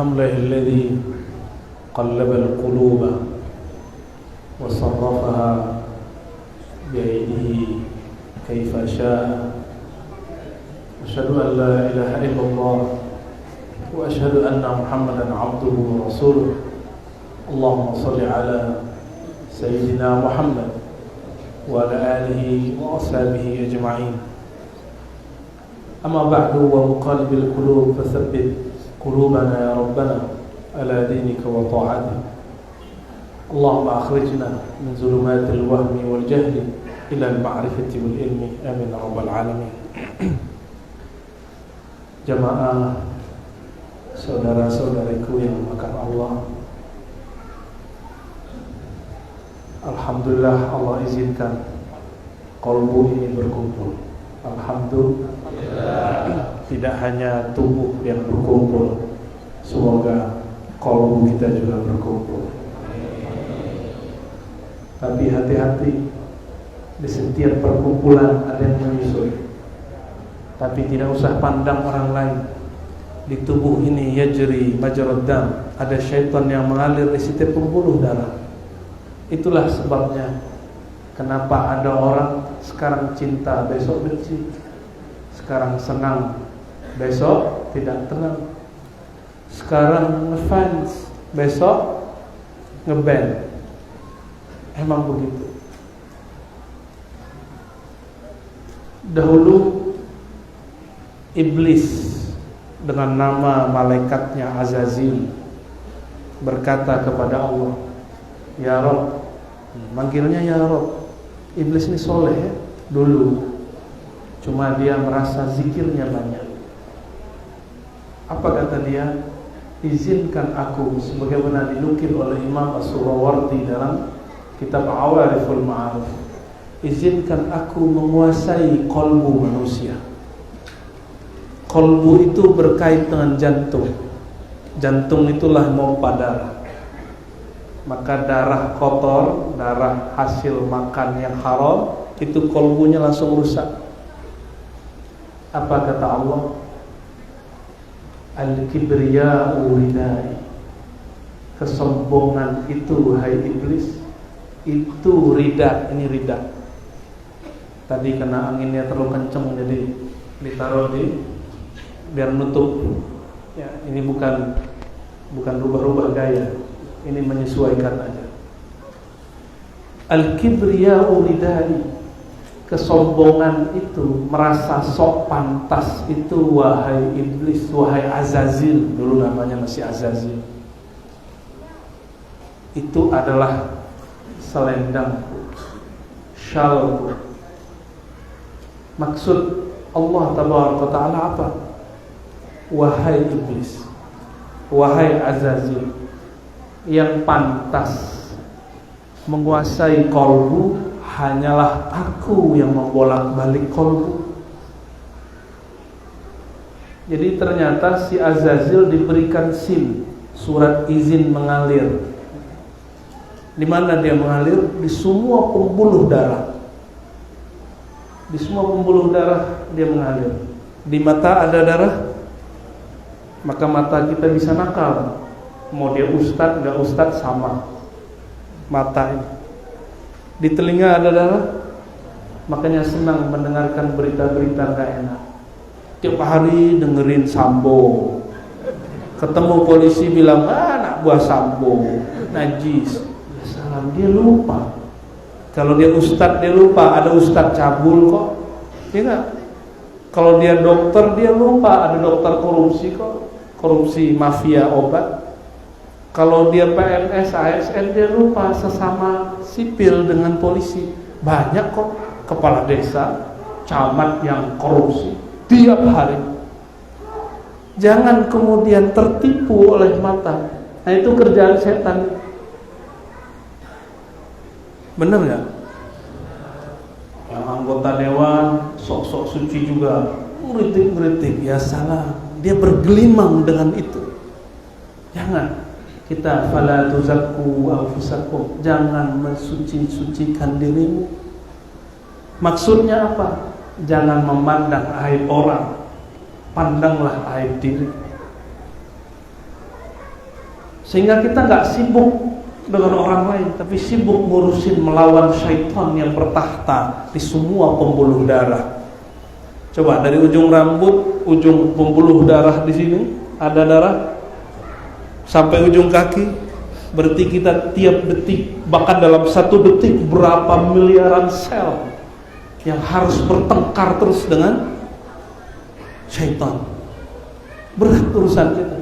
الحمد لله الذي قلب القلوب وصرفها بيده كيف شاء. أشهد أن لا إله إلا الله وأشهد أن محمدا عبده ورسوله. اللهم صل على سيدنا محمد وعلى آله وأصحابه أجمعين. أما بعد، ومقلب القلوب فثبت قلوبنا يا ربنا على دينك وطاعتك. اللهم أخرجنا من ظلمات الوهم والجهل إلى المعرفة والعلم. آمين يا رب العالمين. Jamaah, saudara-saudariku yang dimuliakan Allah, alhamdulillah Allah izinkan qalbu ini berkumpul. Alhamdulillah, tidak hanya tubuh yang berkumpul, semoga qalbu kita juga berkumpul. Tapi hati-hati, di setiap perkumpulan ada yang menyusul. Tapi tidak usah pandang orang lain. Di tubuh ini yajri majrad dam, ada syaitan yang mengalir di setiap pembuluh darah. Itulah sebabnya kenapa ada orang sekarang cinta, besok benci. Sekarang senang, besok tidak tenang. Sekarang ngefans, besok ngeband. Emang begitu. Dahulu Iblis dengan nama malaikatnya Azazil berkata kepada Allah, "Ya Rabb," manggilnya ya Rabb. Iblis ini soleh ya, dulu. Cuma dia merasa zikirnya banyak. Apa kata dia? "Izinkan aku," sebagaimana dinukil oleh Imam As-Surawardi dalam kitab Awariful Ma'arif, "Izinkan aku menguasai qalbu manusia." Qalbu itu berkait dengan jantung. Jantung itulah pompa darah. Maka darah kotor, darah hasil makan yang haram, itu qalbunya langsung rusak. Apa kata Allah? Al-kibriya'u ridai. Kesombongan itu, hai iblis, itu rida. Ini rida. Tadi kena anginnya terlalu kencang, jadi ditaruh di biar nutup. Ya, ini bukan rubah-rubah gaya. Ini menyesuaikan aja. Al-kibriya'u ridai. Kesombongan itu, merasa sok pantas itu, wahai iblis, wahai Azazil. Dulu namanya masih Azazil. Itu adalah selendang, syalku. Maksud Allah Tabaraka wa Ta'ala apa? Wahai iblis, wahai Azazil, yang pantas menguasai qalbu hanyalah aku yang membolak-balik qalbu. Jadi ternyata si Azazil diberikan SIM, surat izin mengalir. Di mana dia mengalir? Di semua pembuluh darah. Di semua pembuluh darah dia mengalir. Di mata ada darah, maka mata kita bisa nakal. Mau dia ustadz gak ustadz sama mata ini. Di telinga ada darah, makanya senang mendengarkan berita-berita gak enak. Tiap hari dengerin Sambo. Ketemu polisi bilang, anak buah Sambo najis. Ya salam, dia lupa. Kalau dia ustadz dia lupa, ada ustadz cabul kok. Ya gak? Kalau dia dokter dia lupa, ada dokter korupsi kok. Korupsi mafia obat. Kalau dia PNS, ASN dia lupa, sesama sipil dengan polisi. Banyak kok kepala desa, camat yang korupsi tiap hari. Jangan kemudian tertipu oleh mata. Nah itu kerjaan setan. Bener gak? Yang anggota dewan sok-sok suci juga ngeritik-ngeritik. Ya salah, dia bergelimang dengan itu. Jangan. Kita fala tuzakku anfusakum, jangan mensuci-sucikan dirimu. Maksudnya apa? Jangan memandang aib orang, pandanglah aib diri. Sehingga kita nggak sibuk dengan orang lain, tapi sibuk ngurusin melawan syaitan yang bertahta di semua pembuluh darah. Coba dari ujung rambut, ujung pembuluh darah di sini ada darah, sampai ujung kaki. Berarti kita tiap detik, bahkan dalam satu detik berapa miliaran sel yang harus bertengkar terus dengan syaitan. Berat urusan kita.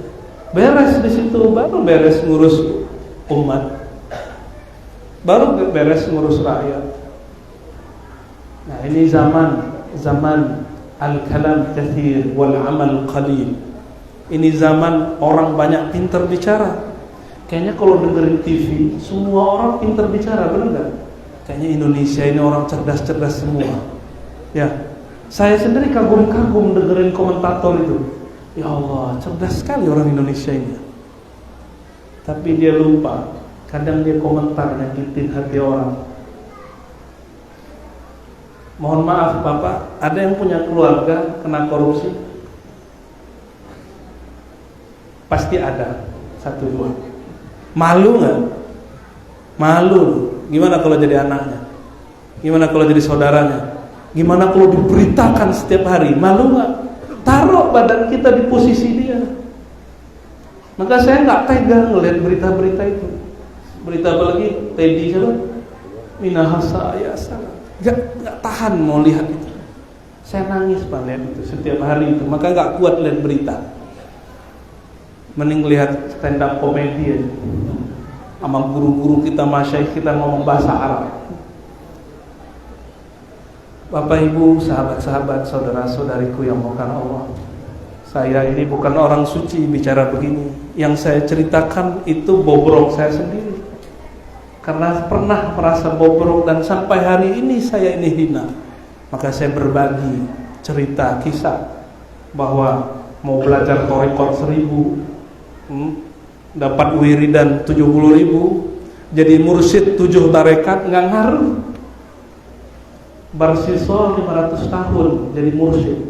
Beres di situ, baru beres ngurus umat, baru beres ngurus rakyat. Nah, ini zaman al-kalam kathir wal amal qalil. Ini zaman orang banyak pintar bicara. Kayaknya kalau dengerin TV semua orang pintar bicara, benar nggak? Kayaknya Indonesia ini orang cerdas-cerdas semua. Ya, saya sendiri kagum-kagum dengerin komentator itu. Ya Allah, cerdas sekali orang Indonesia ini. Tapi dia lupa, kadang dia komentar nyakitin hati orang. Mohon maaf Bapak, ada yang punya keluarga kena korupsi? Pasti ada, 1-2. Malu nggak? Malu. Gimana kalau jadi anaknya? Gimana kalau jadi saudaranya? Gimana kalau diberitakan setiap hari? Malu nggak? Taruh badan kita di posisi dia. Maka saya nggak tega ngeliat berita-berita itu. Berita apa lagi? Teddy siapa? Minahasa Ayasa. Nggak tahan mau lihat itu. Saya nangis Pak lihat itu setiap hari itu. Maka nggak kuat lihat berita. Mending lihat stand up komedi aja. Sama guru-guru kita, masyaikh kita ngomong bahasa Arab. Bapak Ibu, sahabat-sahabat, saudara-saudariku yang bukan Allah, saya ini bukan orang suci bicara begini. Yang saya ceritakan itu bobrok saya sendiri, karena pernah merasa bobrok dan sampai hari ini saya ini hina. Maka saya berbagi cerita kisah bahwa mau belajar thariqat 1000, dapat wiridan 70.000, jadi mursyid 7 tarekat nggak ngaruh. Barsisa 500 tahun jadi mursyid,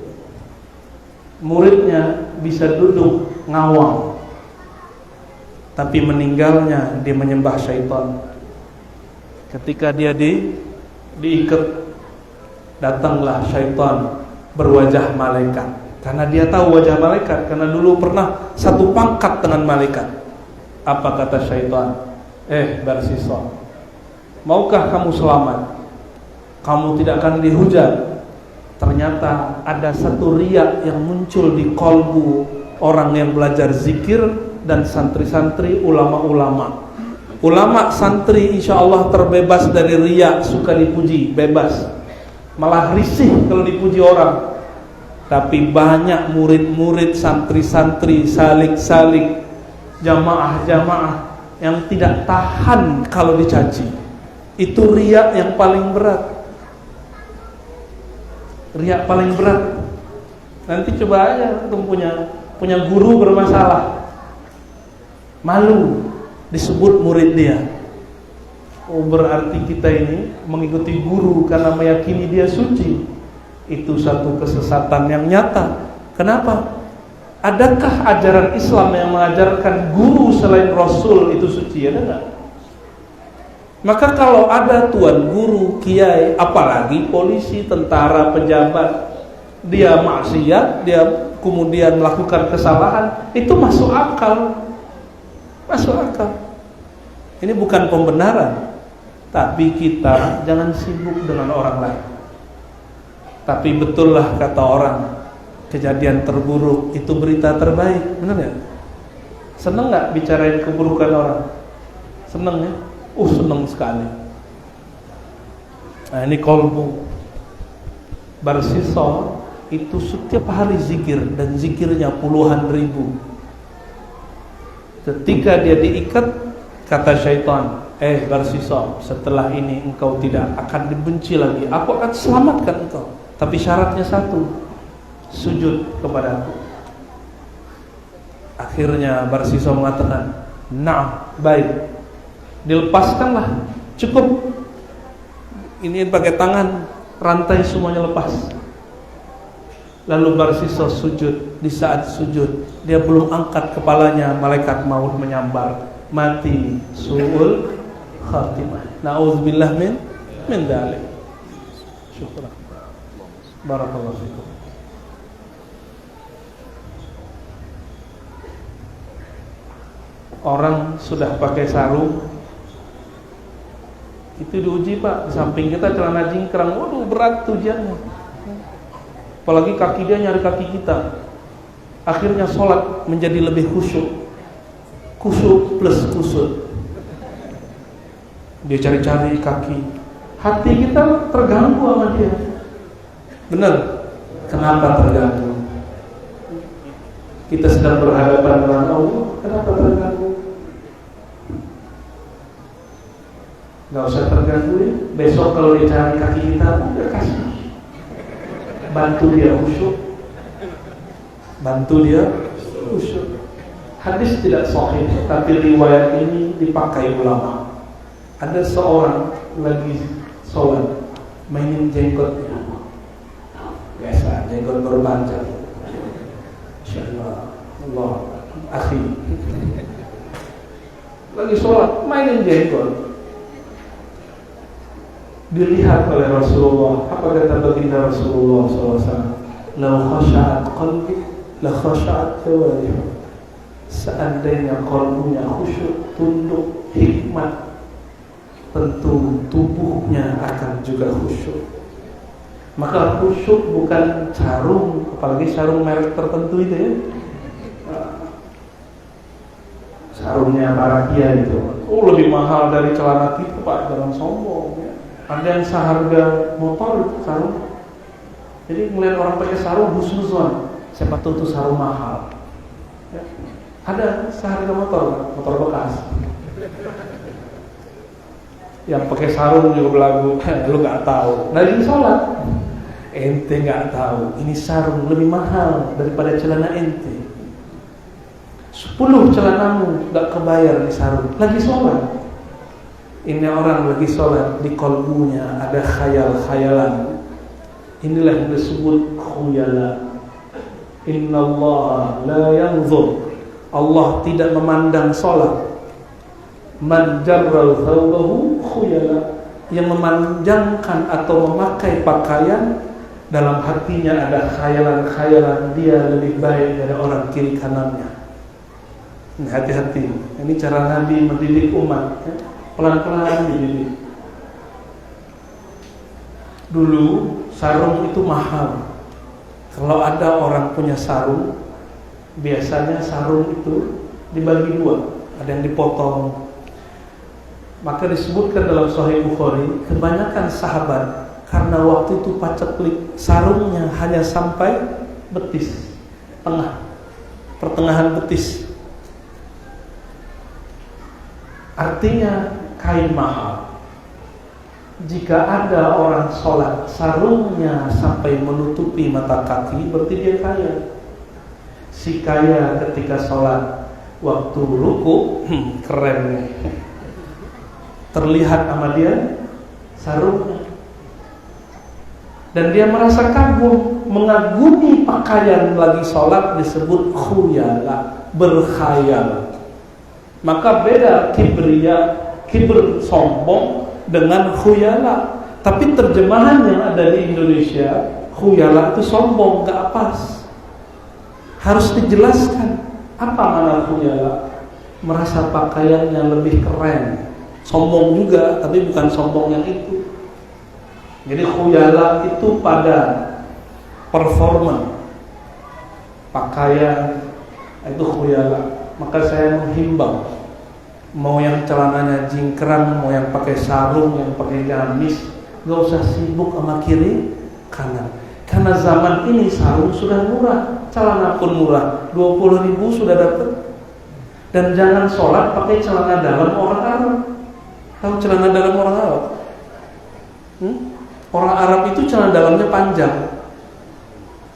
muridnya bisa duduk ngawang, tapi meninggalnya dia menyembah syaitan. Ketika dia diikat, datanglah syaitan berwajah malaikat, karena dia tahu wajah malaikat, karena dulu pernah satu pangkat dengan malaikat. Apa kata syaitan? Barsisa, maukah kamu selamat? Kamu tidak akan dihujat. Ternyata ada satu riya yang muncul di kolbu orang yang belajar zikir dan santri-santri, ulama-ulama. Ulama santri insya Allah terbebas dari riya, suka dipuji, bebas. Malah risih kalau dipuji orang. Tapi banyak murid-murid, santri-santri, salik-salik, jamaah-jamaah yang tidak tahan kalau dicaci. Itu riya yang paling berat. Riak paling berat. Nanti coba aja punya guru bermasalah, malu disebut murid dia. Oh, berarti kita ini mengikuti guru karena meyakini dia suci. Itu satu kesesatan yang nyata. Kenapa? Adakah ajaran Islam yang mengajarkan guru selain Rasul itu suci? Ada nggak? Maka kalau ada tuan guru, kiai, apalagi polisi, tentara, pejabat, dia maksiat, dia kemudian melakukan kesalahan, itu masuk akal. Masuk akal. Ini bukan pembenaran, tapi kita jangan sibuk dengan orang lain. Tapi betullah kata orang, kejadian terburuk itu berita terbaik. Benar nggak? Seneng nggak bicarain keburukan orang? Seneng ya? Senang sekali. Nah, ini kolbu Barsisa itu setiap hari zikir, dan zikirnya puluhan ribu. Ketika dia diikat, kata syaitan, Barsisa, setelah ini engkau tidak akan dibenci lagi, aku akan selamatkan engkau, tapi syaratnya satu, sujud kepadaku. Akhirnya Barsisa mengatakan, "Na'am, baik." Dilepaskanlah, cukup. Ini pakai tangan, rantai semuanya lepas. lalu bersisa sujud. Di saat sujud dia belum angkat kepalanya, malaikat maut menyambar, mati su'ul khatimah. Na'udzubillah min dzalik. Syukran. Barakallahu fikum. Orang sudah pakai sarung itu diuji Pak, di samping kita celana jingkrang, waduh berat ujiannya. Apalagi kaki dia nyari kaki kita. Akhirnya sholat menjadi lebih khusyuk. Khusyuk plus kusut. Dia cari-cari kaki. Hati kita terganggu sama dia. Benar? Kenapa terganggu? Kita sedang berhadapan dengan Allah, kenapa terganggu? Gak usah terganggu ya. Besok kalau dia cari kaki kita, udah kasih. Bantu dia khusyuk. Bantu dia khusyuk. Hadis tidak sahih, tapi riwayat ini dipakai ulama. Ada seorang lagi sholat, mainin jenggotnya. Biasa, jenggot berpanjang. Insyaallah, Allah, akhi. Lagi sholat, mainin jenggot. Dilihat oleh Rasulullah. Apa kata baginda Rasulullah SAW? Lau khasha'at qalbi la khasha'at jawarih. Seandainya qalbunya khusyuk, tunduk, hikmat, tentu tubuhnya akan juga khusyuk. Maka khusyuk bukan sarung, apalagi sarung merek tertentu itu ya. Sarungnya Parakia itu, lebih mahal dari celana kita Pak, jangan sombong ya. Ada yang seharga motor sarung. Jadi ngeliat orang pakai sarung husnuzon, siapa tahu itu sarung mahal ya. Ada seharga motor bekas. Yang pakai sarung juga belagu, lu nggak tahu. Nah ini sholat, ente nggak tahu. Ini sarung lebih mahal daripada celana ente. 10 celanamu nggak kebayar di sarung. Lagi sholat. Ini orang lagi sholat, di kolbunya ada khayal-khayalan. Inilah yang disebut khuyala. Innallaha la yanzur. Allah tidak memandang sholat. Man jarral thawbahu khuyala. Yang memanjangkan atau memakai pakaian, dalam hatinya ada khayalan-khayalan dia lebih baik dari orang kiri kanannya. Ini hati-hati. Ini cara Nabi mendidik umat ya. Pelan-pelan dididik. Dulu sarung itu mahal. Kalau ada orang punya sarung, biasanya sarung itu dibagi 2, ada yang dipotong. Maka disebutkan dalam Sahih Bukhari, kebanyakan sahabat karena waktu itu paceklik, sarungnya hanya sampai betis, pertengahan betis. Artinya kain mahal. Jika ada orang sholat sarungnya sampai menutupi mata kaki, berarti dia kaya. Si kaya ketika sholat waktu ruku, keren nih. Terlihat sama dia sarungnya. Dan dia merasa kagum, mengagumi pakaian lagi sholat, disebut khuyala, berkhayal. Maka beda kibr sombong dengan khuyala. Tapi terjemahan yang ada di Indonesia, khuyala itu sombong, gak pas. Harus dijelaskan apa makna khuyala. Merasa pakaiannya lebih keren. Sombong juga, tapi bukan sombong yang itu. Jadi khuyala itu pada performa pakaian, itu khuyala. Maka saya menghimbau, mau yang celananya jingkrang, mau yang pakai sarung, yang pakai gamis, gak usah sibuk sama kiri kanan. Karena zaman ini sarung sudah murah, celana pun murah, 20.000 sudah dapat. Dan jangan sholat pakai celana dalam orang Arab. Tahu celana dalam orang Arab? Orang Arab itu celana dalamnya panjang,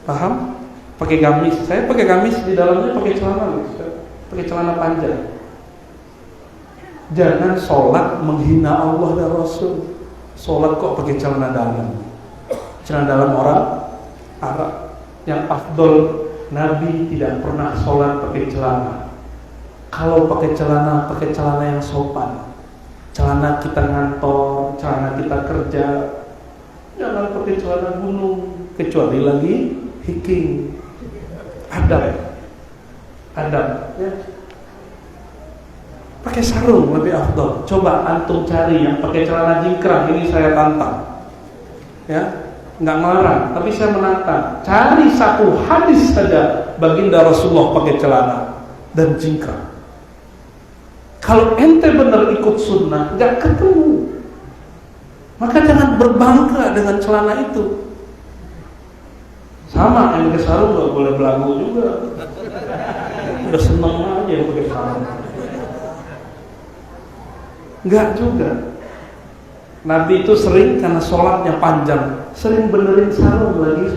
paham? Pakai gamis, saya pakai gamis di dalamnya pakai celana panjang. Jangan sholat menghina Allah dan Rasul. Sholat kok pakai celana dalam? Celana dalam orang Arab. yang afdol, Nabi tidak pernah sholat pakai celana. Kalau pakai celana yang sopan. Celana kita ngantor, celana kita kerja. Jangan pakai celana gunung, kecuali lagi hiking. Adab, ya. Pakai sarung lebih afdol. Coba antum cari yang pakai celana jingkrang, ini saya tantang. Ya, nggak melarang, tapi saya menantang. Cari satu hadis saja baginda Rasulullah pakai celana dan jingkrang. Kalau ente benar ikut sunnah, nggak ketemu. Maka jangan berbangga dengan celana itu. Sama yang pakai sarung nggak boleh belagu juga. Udah seneng aja yang pakai sarung. Nggak juga. Nabi itu sering karena sholatnya panjang, sering benerin sarung lagi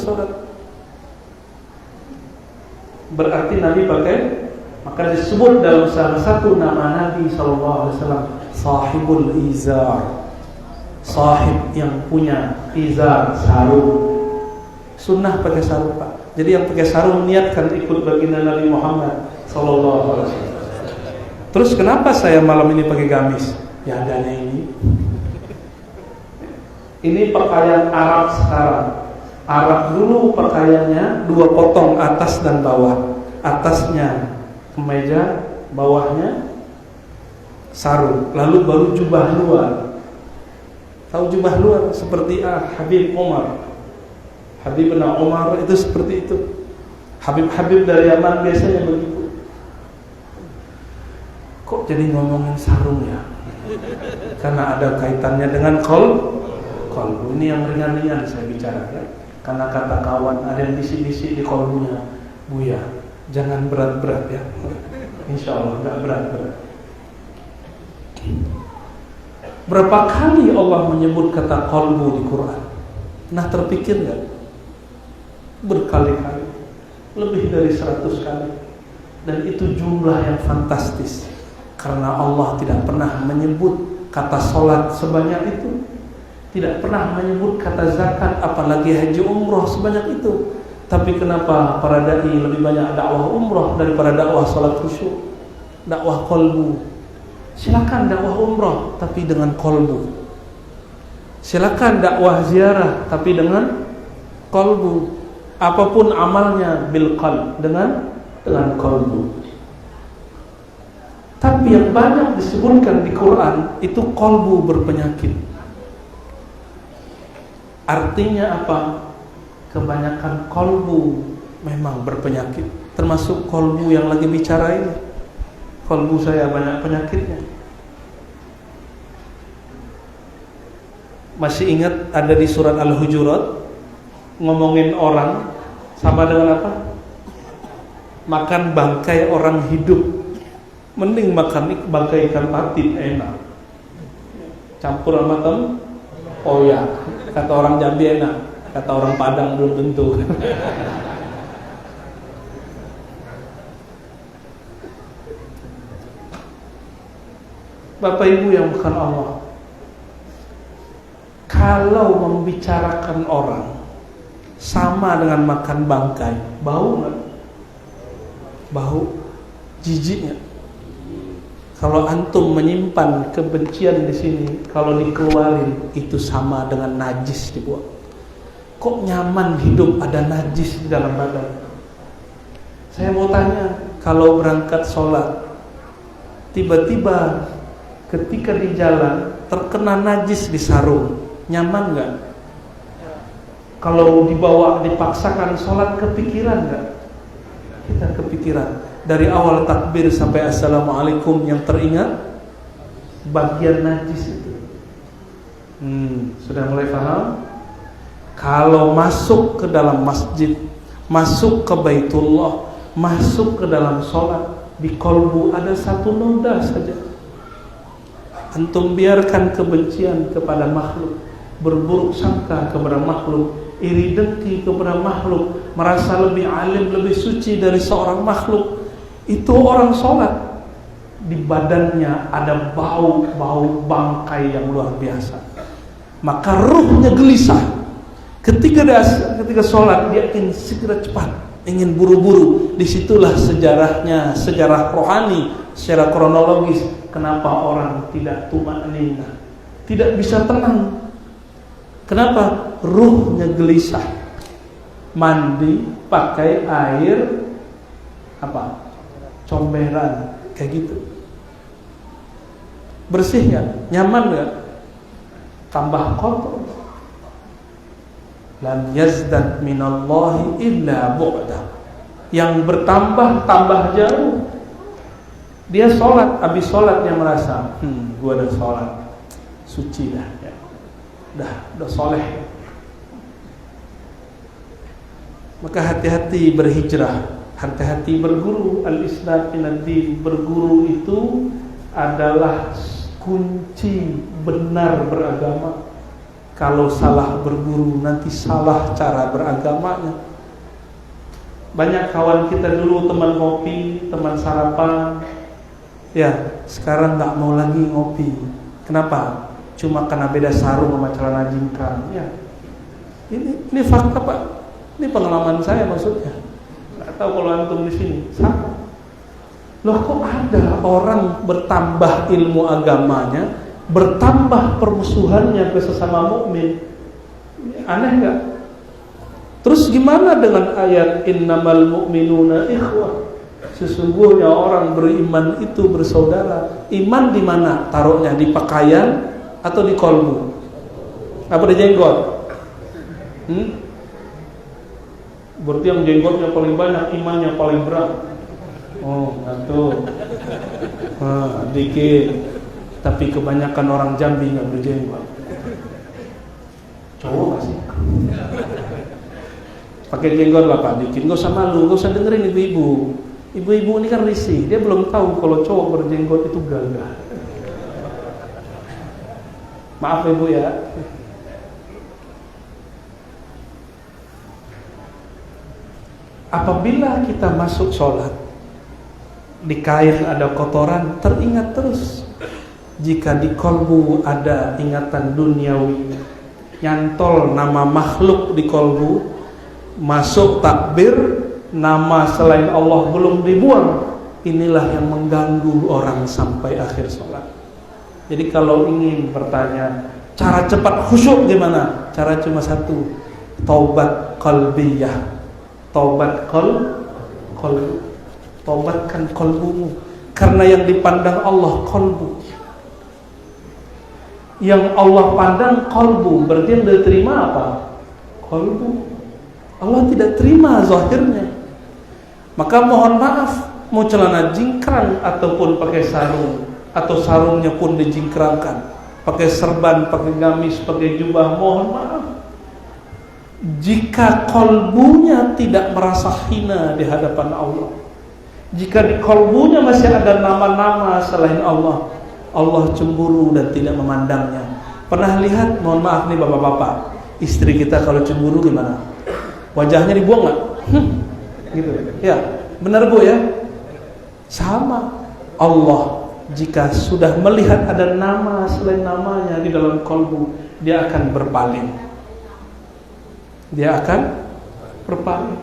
sholat. Berarti Nabi pakai, maka disebut dalam salah satu nama Nabi SAW, sahibul izar, sahib yang punya izar, sarung. Sunnah pakai sarung, Pak. Jadi yang pakai sarung niatkan ikut baginda Nabi Muhammad SAW. Terus kenapa saya malam ini pakai gamis? Ya adanya ini. Ini pakaian Arab sekarang. Arab dulu pakaiannya 2 potong atas dan bawah. Atasnya kemeja, bawahnya sarung. Lalu baru jubah luar. Tahu jubah luar seperti Habib Umar. Habibna Umar itu seperti itu. Habib-habib dari Yaman biasanya begitu. Kok jadi ngomongin sarung ya? Karena ada kaitannya dengan kolbu. Ini yang ringan-ringan saya bicara ya. Karena kata kawan ada yang bisik-bisik di kolbunya, Buya, jangan berat-berat ya. Insya Allah gak berat-berat. Berapa kali Allah menyebut kata kolbu di Quran? Nah terpikir gak? Berkali-kali, lebih dari 100 kali. Dan itu jumlah yang fantastis. Karena Allah tidak pernah menyebut kata sholat sebanyak itu, tidak pernah menyebut kata zakat, apalagi haji umroh sebanyak itu. Tapi kenapa para dai lebih banyak dakwah umroh daripada dakwah sholat khusyuk, dakwah kolbu? Silakan dakwah umroh tapi dengan kolbu. Silakan dakwah ziarah tapi dengan kolbu. Apapun amalnya bil qalb, dengan kolbu. Tapi yang banyak disebutkan di Quran itu kolbu berpenyakit. Artinya apa? Kebanyakan kolbu memang berpenyakit. Termasuk kolbu yang lagi bicara ini. Kolbu saya banyak penyakitnya. Masih ingat ada di surat Al-Hujurat ngomongin orang sama dengan apa? Makan bangkai orang hidup. Mending makan bangkai ikan patin enak. Campur sama tempoyak. Kata orang Jambi enak, kata orang Padang belum tentu. Bapak Ibu yang bukan Allah, kalau membicarakan orang sama dengan makan bangkai, bau nggak? Bau, jijiknya. Kalau antum menyimpan kebencian di sini, kalau dikeluarin itu sama dengan najis dibuang. Kok nyaman hidup ada najis di dalam badan? Saya mau tanya, kalau berangkat sholat, tiba-tiba ketika di jalan terkena najis di sarung, nyaman nggak? Kalau dibawa dipaksakan sholat, kepikiran nggak? Kita kepikiran. Dari awal takbir sampai assalamualaikum yang teringat bagian najis itu. Sudah mulai paham? Kalau masuk ke dalam masjid, masuk ke Baitullah, masuk ke dalam sholat, di kolbu ada satu noda saja. Antum biarkan kebencian kepada makhluk, berburuk sangka kepada makhluk, iri dengki kepada makhluk, merasa lebih alim, lebih suci dari seorang makhluk. Itu orang sholat, di badannya ada bau bangkai yang luar biasa. Maka ruhnya gelisah. Ketika sholat dia ingin segera cepat, ingin buru-buru. Disitulah sejarahnya, sejarah rohani, secara kronologis. Kenapa orang tidak tumanina, tidak bisa tenang? Kenapa? Ruhnya gelisah. Mandi pakai air apa? Comberan, kayak gitu. Bersih nggak? Nyaman nggak? Tambah kotor. Lam yazdad minallahi illa bu'da. Yang bertambah tambah jauh. Dia sholat, habis sholat dia merasa, gua udah sholat, suci dah, ya. Udah soleh. Maka hati-hati berhijrah, hati-hati berguru. Al-Islam minad-din, berguru itu adalah kunci benar beragama. Kalau salah berguru, nanti salah cara beragamanya. Banyak kawan kita dulu teman ngopi, teman sarapan, ya sekarang nggak mau lagi ngopi. Kenapa? Cuma karena beda sarung sama celana jingkrang. Ya, ini fakta Pak. Ini pengalaman saya maksudnya. Nggak tahu kalau antum di sini sama. Loh kok ada orang bertambah ilmu agamanya, bertambah permusuhannya ke sesama mukmin? Aneh nggak? Terus gimana dengan ayat innamal mu'minuna ikhwah? Sesungguhnya orang beriman itu bersaudara. Iman di mana? Taruhnya di pakaian atau di kolbu? Apa di jenggot? Berarti yang jenggotnya paling banyak, imannya paling berat. Oh, gitu. Dikit. Tapi kebanyakan orang Jambi nggak berjenggot. Cowok nggak sih? Pakai jenggot lah Pak, dikit. Nggak usah malu, nggak usah dengerin ibu-ibu. Ibu-ibu ini kan risih. Dia belum tahu kalau cowok berjenggot itu gagah. Maaf ibu ya. Apabila kita masuk sholat, di kain ada kotoran, teringat terus. Jika di kolbu ada ingatan duniawi, nyantol nama makhluk di kolbu, masuk takbir, nama selain Allah belum dibuang, inilah yang mengganggu orang sampai akhir sholat. Jadi kalau ingin bertanya, cara cepat khusyuk gimana? Cara cuma satu, taubat qalbiyah. Taubat qalbu. Taubatkan qalbumu. Karena yang dipandang Allah qalbu. Yang Allah pandang qalbu, berarti yang diterima apa? Qalbu. Allah tidak terima zahirnya. Maka mohon maaf, mau celana jingkrang ataupun pakai sarung, atau sarungnya pun dijingkrangkan, pakai serban, pakai gamis, pakai jubah, mohon maaf. Jika kolbunya tidak merasa hina di hadapan Allah, jika di kolbunya masih ada nama-nama selain Allah, Allah cemburu dan tidak memandangnya. Pernah lihat, mohon maaf nih bapak-bapak, istri kita kalau cemburu gimana? Wajahnya dibuang nggak? Gitu ya, benar bu ya. Sama Allah, jika sudah melihat ada nama selain namanya di dalam kolbu, dia akan berpaling. Dia akan berpaling.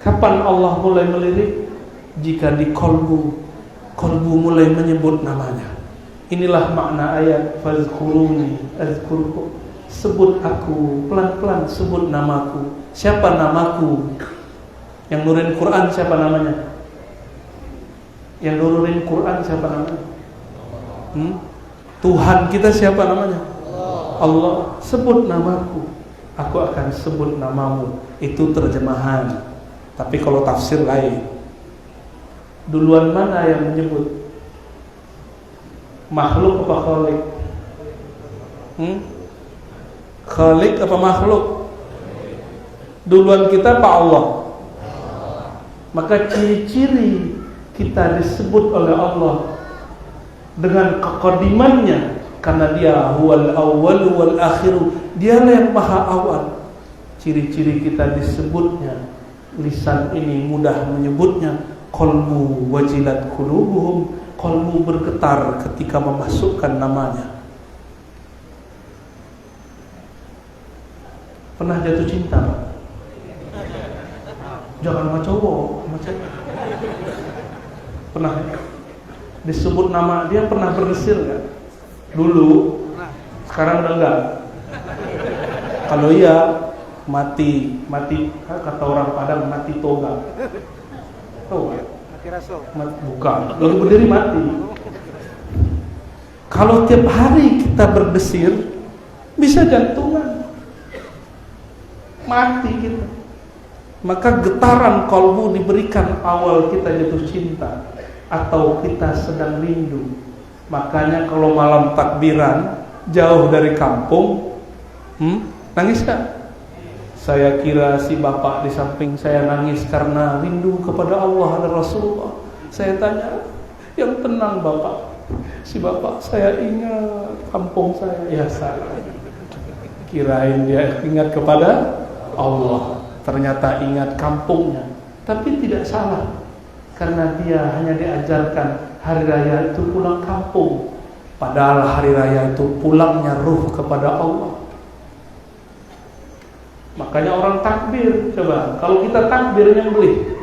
Kapan Allah mulai melirik? Jika di kolbu mulai menyebut namanya. Inilah makna ayat fazkuruni azkurkum. Sebut aku, pelan-pelan sebut namaku. Siapa namaku? Yang nurunin Quran siapa namanya? Yang nurunin Quran siapa namanya? Tuhan kita siapa namanya? Allah. Sebut namaku, aku akan sebut namamu. Itu terjemahan. Tapi kalau tafsir lain. Duluan mana yang menyebut? Makhluk apa khalik? Khalik apa makhluk? Duluan kita Pak Allah. Maka ciri-ciri kita disebut oleh Allah dengan kekodimannya, karena dia huwal awwal wal akhiru, dialah yang maha awal. Ciri-ciri kita disebutnya, lisan ini mudah menyebutnya, qalbu wajilat qulubuhum, qalbu bergetar ketika memasukkan namanya. Pernah jatuh cinta, Pak? Jangan sama cowok, sama cewek. Pernah ya? Disebut nama dia, pernah berdesir nggak? Dulu, sekarang udah enggak. Kalau iya, mati, kata orang Padang, mati toga. Tahu nggak? Mati rasul. Bukan, lalu berdiri mati. Kalau tiap hari kita berdesir, bisa jantungan, mati kita. Maka getaran kalbu diberikan awal kita jatuh cinta atau kita sedang rindu. Makanya kalau malam takbiran jauh dari kampung, nangis kan? Saya kira si bapak di samping saya nangis karena rindu kepada Allah dan Rasulullah. Saya tanya, yang tenang bapak. Si bapak, saya ingat kampung saya. Ya salah. Kirain dia ingat kepada Allah, ternyata ingat kampungnya. Tapi tidak salah, karena dia hanya diajarkan hari raya itu pulang kampung. Padahal hari raya itu pulangnya ruh kepada Allah. Makanya orang takbir, coba kalau kita takbir nyembelih,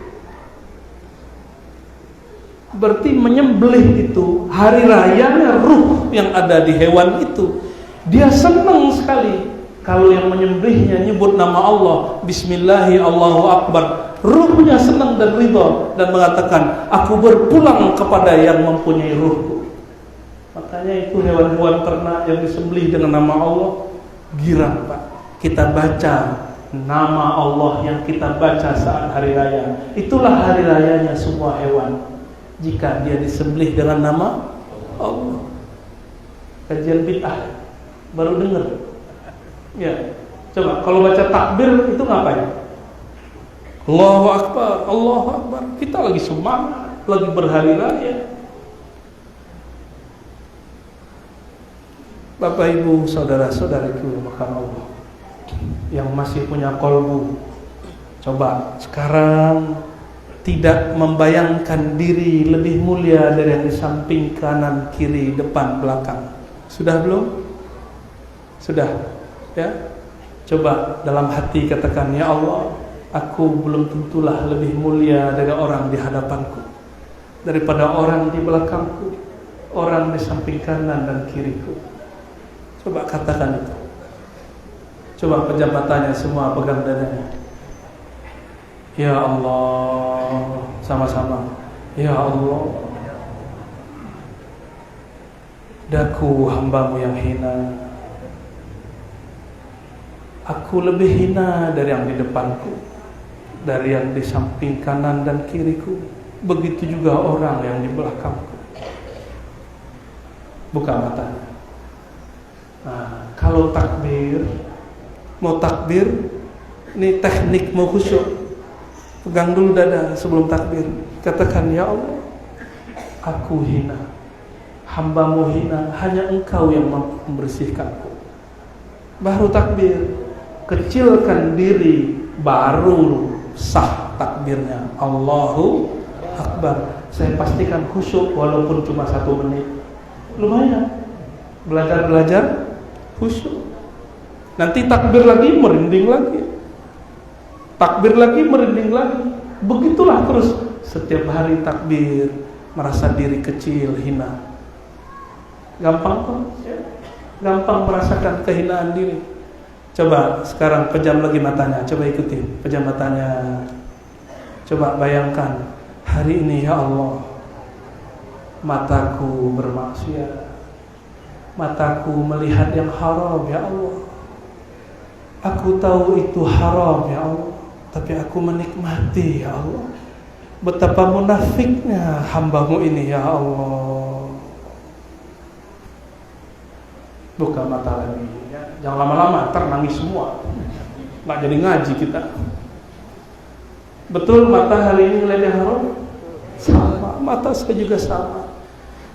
berarti menyembelih itu hari rayanya ruh yang ada di hewan itu. Dia senang sekali kalau yang menyembelihnya nyebut nama Allah, Bismillahi Allahu Akbar. Ruhnya senang dan ridha dan mengatakan, aku berpulang kepada yang mempunyai ruhku. Makanya itu hewan-hewan ternak yang disembelih dengan nama Allah girang, Pak. Kita baca nama Allah yang kita baca saat hari raya. Itulah hari rayanya semua hewan, jika dia disembelih dengan nama Allah. Kajian bid'ah baru dengar. Ya, coba kalau baca takbir itu ngapain? Allahu Akbar, Allahu Akbar. Kita lagi semangat, lagi berhari raya. Bapak Ibu, saudara-saudariku makan Allah yang masih punya kolbu, coba sekarang tidak membayangkan diri lebih mulia dari yang di samping, kanan, kiri, depan, belakang. Sudah belum? Sudah, ya. Coba dalam hati katakan, ya Allah, aku belum tentulah lebih mulia dari orang di hadapanku, daripada orang di belakangku, orang di samping kanan dan kiriku. Coba katakan itu. Coba pejabatannya semua pegang dadanya. Ya Allah, sama-sama. Ya Allah, daku hambamu yang hina. Aku lebih hina dari yang di depanku, dari yang di samping kanan dan kiriku. Begitu juga orang yang di belakangku. Buka matanya. Nah, kalau takbir, mau takbir, ini teknik mau khusyuk. Pegang dulu dada sebelum takbir. Katakan, ya Allah, aku hina, hambamu hina, hanya engkau yang mampu membersihkanku. Baru takbir, kecilkan diri, baru sah takbirnya. Allahu Akbar. Saya pastikan khusyuk walaupun cuma 1 menit. Lumayan. Belajar khusyuk. Nanti takbir lagi, merinding lagi. Takbir lagi, merinding lagi. Begitulah terus. Setiap hari takbir, merasa diri kecil, hina. Gampang kok, ya? Gampang merasakan kehinaan diri. Coba sekarang pejam lagi matanya. Coba ikutin, pejam matanya. Coba bayangkan, hari ini ya Allah, mataku bermaksiat, mataku melihat yang haram ya Allah. Aku tahu itu haram ya Allah, tapi aku menikmati ya Allah. Betapa munafiknya hambamu ini ya Allah. Buka mata lagi ya. Jangan lama-lama, ntar nangis semua, nggak jadi ngaji kita. Betul mata hari ini ngeliat yang haram? Sama, mata saya juga sama.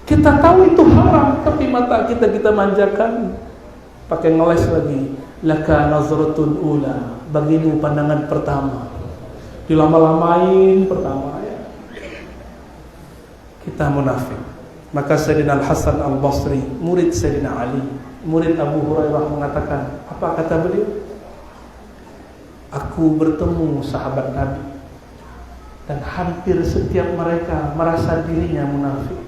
Kita tahu itu haram, tapi mata kita manjakan. Pakai ngeles lagi. Laka nazratun ula, bagimu pandangan pertama. Dilama-lamain pertama ya. Kita munafik. Maka Sayyidina Al-Hasan Al-Basri, murid Sayyidina Ali, murid Abu Hurairah mengatakan, apa kata beliau? Aku bertemu sahabat Nabi, dan hampir setiap mereka merasa dirinya munafik.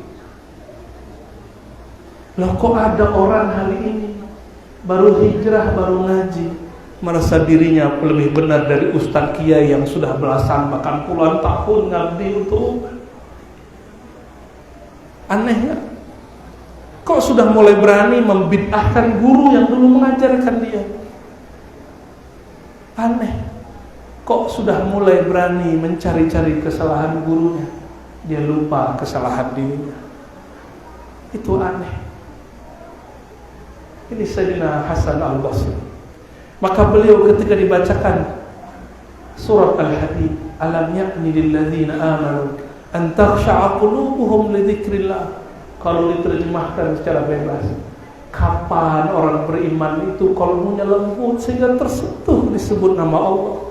Loh, kok ada orang hari ini baru hijrah, baru ngaji, merasa dirinya lebih benar dari Ustadz Kiai yang sudah belasan bahkan puluhan tahun ngabdi untuk umat. Aneh ya? Kok sudah mulai berani membid'ahkan guru yang dulu mengajarkan dia? Aneh. Kok sudah mulai berani mencari-cari kesalahan gurunya? Dia lupa kesalahan dirinya. Itu aneh. Ini Sayyidina Hasan al-Basri. Maka beliau ketika dibacakan surat Al-Hadid, alam ya'ni lilladzina amanu an takhsha'a qulubuhum li dzikrillah. Kalau diterjemahkan secara bebas, kapan orang beriman itu kalbunya lembut sehingga tersentuh disebut nama Allah,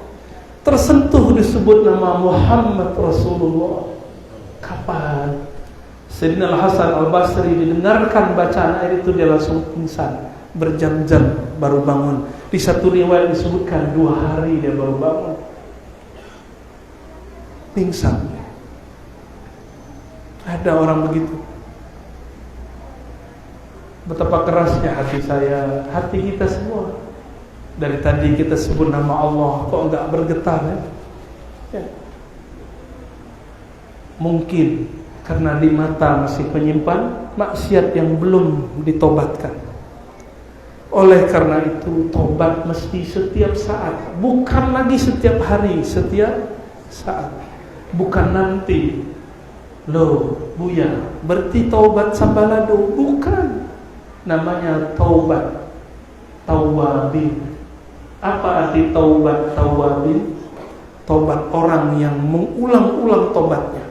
tersentuh disebut nama Muhammad Rasulullah? Kapan? Sayyidina Al-Hasan Al-Basri didengarkan bacaan ayat itu, dia langsung pingsan, berjam-jam baru bangun. Di satu riwayat disebutkan 2 hari dia baru bangun, pingsan. Ada orang begitu. Betapa kerasnya hati saya, hati kita semua. Dari tadi kita sebut nama Allah, kok enggak bergetar ya? Ya. Mungkin karena di mata masih menyimpan maksiat yang belum ditobatkan. Oleh karena itu, tobat mesti setiap saat, bukan lagi setiap hari, setiap saat. Bukan nanti, loh Buya, berarti taubat sambalado, bukan. Namanya taubat tawabin. Apa arti taubat tawabin? Taubat orang yang mengulang-ulang tobatnya.